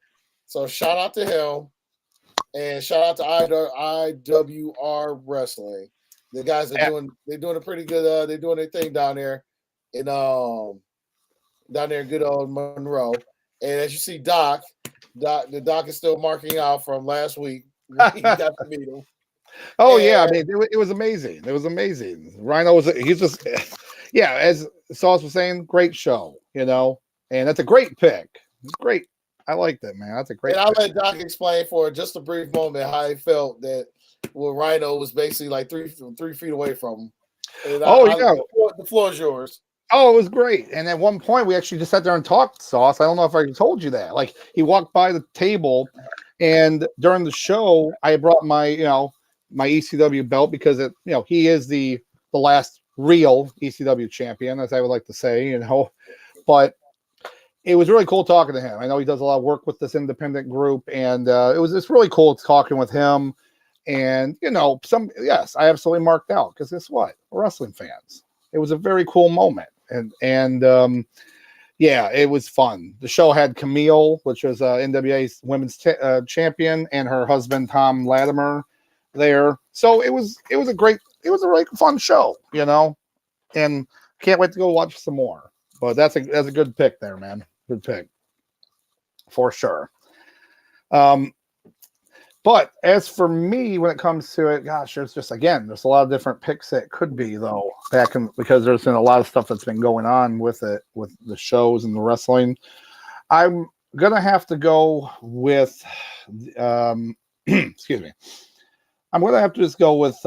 So shout out to him, and shout out to IWR Wrestling. The guys are doing a pretty good. They're doing their thing down there in good old Monroe. And as you see, Doc is still marking out from last week. He got to meet him. Oh, and, yeah. I mean, it was amazing. It was amazing. Rhino he's just, as Sauce was saying, great show, and that's a great pick. Great. I like that, man. That's a great pick. I'll let Doc explain for just a brief moment how he felt that Rhino was basically like 3 feet away from him. And the floor is yours. Oh, it was great. And at one point, we actually just sat there and talked, Sauce. I don't know if I told you that. Like, he walked by the table, and during the show, I brought my, my ECW belt because he is the last real ECW champion, as I would like to say, but it was really cool talking to him. I know he does a lot of work with this independent group, and it was just really cool talking with him. And I absolutely marked out because guess what? We're wrestling fans. It was a very cool moment, and Yeah, it was fun. The show had Camille, which was NWA's women's champion, and her husband Tom Latimer there. So it was a really fun show, and can't wait to go watch some more. But that's a good pick there, man. Good pick for sure. But as for me, when it comes to it, gosh, there's a lot of different picks that could be though because there's been a lot of stuff that's been going on with it, with the shows and the wrestling. I'm gonna have to go with, excuse me. I'm gonna have to just go with,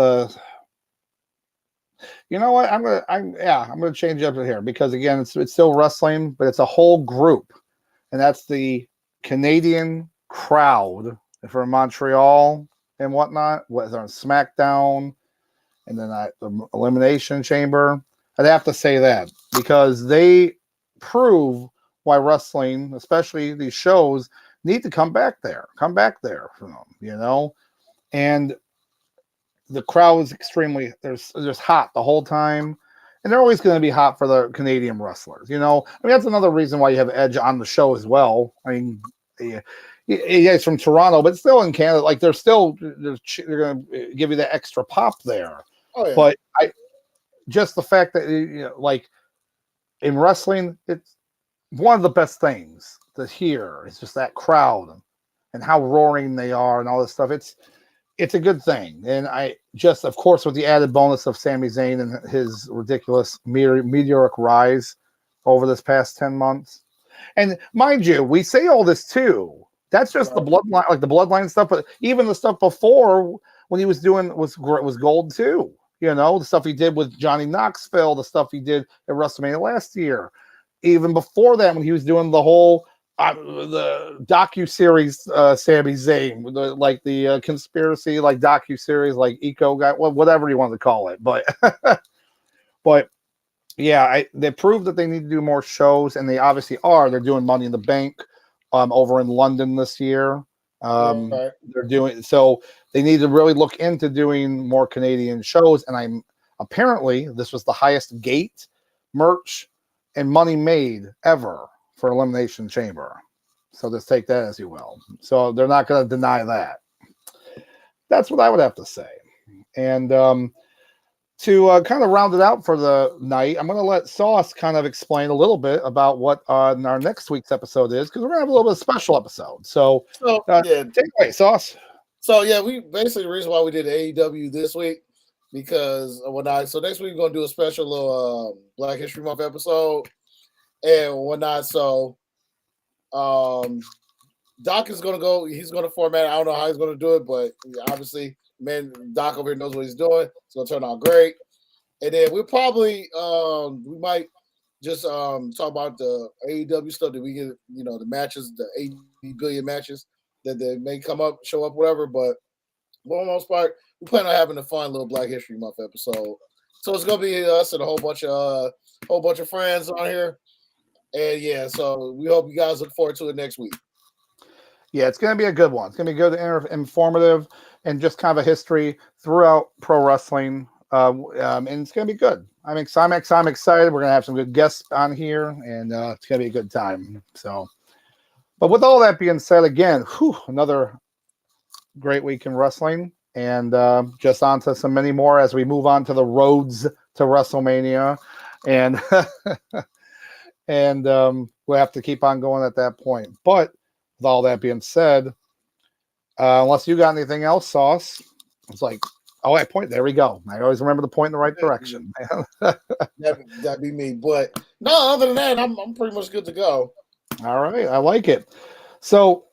you know what? I'm gonna change up here because again, it's still wrestling, but it's a whole group, and that's the Canadian crowd from Montreal and whatnot, whether on SmackDown and then the Elimination Chamber. I'd have to say that because they prove why wrestling, especially these shows, need to come back there for them, and the crowd is extremely, there's hot the whole time, and they're always going to be hot for the Canadian wrestlers. That's another reason why you have Edge on the show as well. I mean, yeah, he's from Toronto, but still in Canada, like they're going to give you that extra pop there. Oh, yeah. But just the fact that like in wrestling, it's one of the best things to hear. It's just that crowd and how roaring they are and all this stuff. It's a good thing. And of course, with the added bonus of Sami Zayn and his ridiculous meteoric rise over this past 10 months. And mind you, we say all this too. That's just the bloodline, like the bloodline stuff. But even the stuff before when he was doing was gold too. The stuff he did with Johnny Knoxville, the stuff he did at WrestleMania last year. Even before that, when he was doing the whole the docu-series Sami Zayn, the conspiracy docu-series Eco Guy, whatever you want to call it, but but yeah, they proved that they need to do more shows, and they obviously are. They're doing Money in the Bank over in London this year. They're doing so. They need to really look into doing more Canadian shows, and apparently this was the highest gate merch and money made ever for Elimination Chamber. So just take that as you will. So they're not going to deny that. That's what I would have to say. And to kind of round it out for the night, I'm going to let Sauce kind of explain a little bit about what our next week's episode is, because we're going to have a little bit of special episode. So take it away, Sauce. So yeah, we basically the reason why we did AEW this week because of whatnot. So next week we're going to do a special little Black History Month episode and whatnot. So Doc is gonna go, he's gonna format. I don't know how he's gonna do it, but obviously, man, Doc over here knows what he's doing. It's gonna turn out great. And then we'll probably we might just talk about the AEW stuff that we get, the matches, the 80 billion matches that they may show up, whatever. But for the most part, we plan on having a fun little Black History Month episode. So it's gonna be us and a whole bunch of friends on here. And yeah, so we hope you guys look forward to it next week. Yeah, it's going to be a good one. It's going to be good, informative, and just kind of a history throughout pro wrestling. And it's going to be good. I'm excited. We're going to have some good guests on here, and it's going to be a good time. So, but with all that being said, again, another great week in wrestling, and just on to some many more as we move on to the roads to WrestleMania, and and we'll have to keep on going at that point. But with all that being said, unless you got anything else, Sauce, it's like, I point. There we go. I always remember to point in the right direction. That'd be me. But no, other than that, I'm pretty much good to go. All right, I like it. So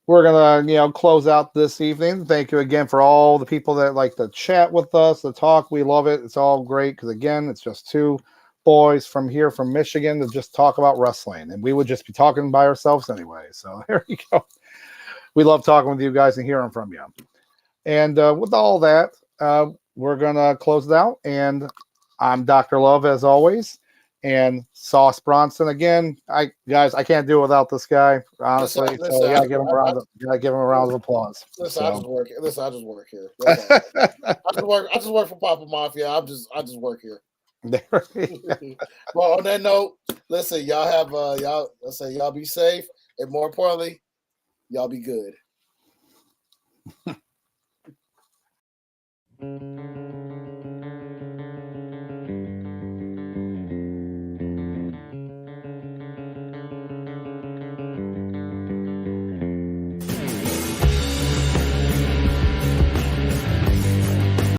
we're gonna close out this evening. Thank you again for all the people that like to chat with us, to talk. We love it. It's all great because again, it's just two boys from Michigan to just talk about wrestling, and we would just be talking by ourselves anyway. So there you go. We love talking with you guys and hearing from you. And with all that, we're gonna close it out. And I'm Dr. Love as always, and Sauce Bronson again. I can't do it without this guy, honestly. So we gotta give him a round of applause. Listen, I just work here. I just work for Papa Mafia. I just work here. Well, on that note, Listen, y'all have y'all be safe, and more importantly, y'all be good.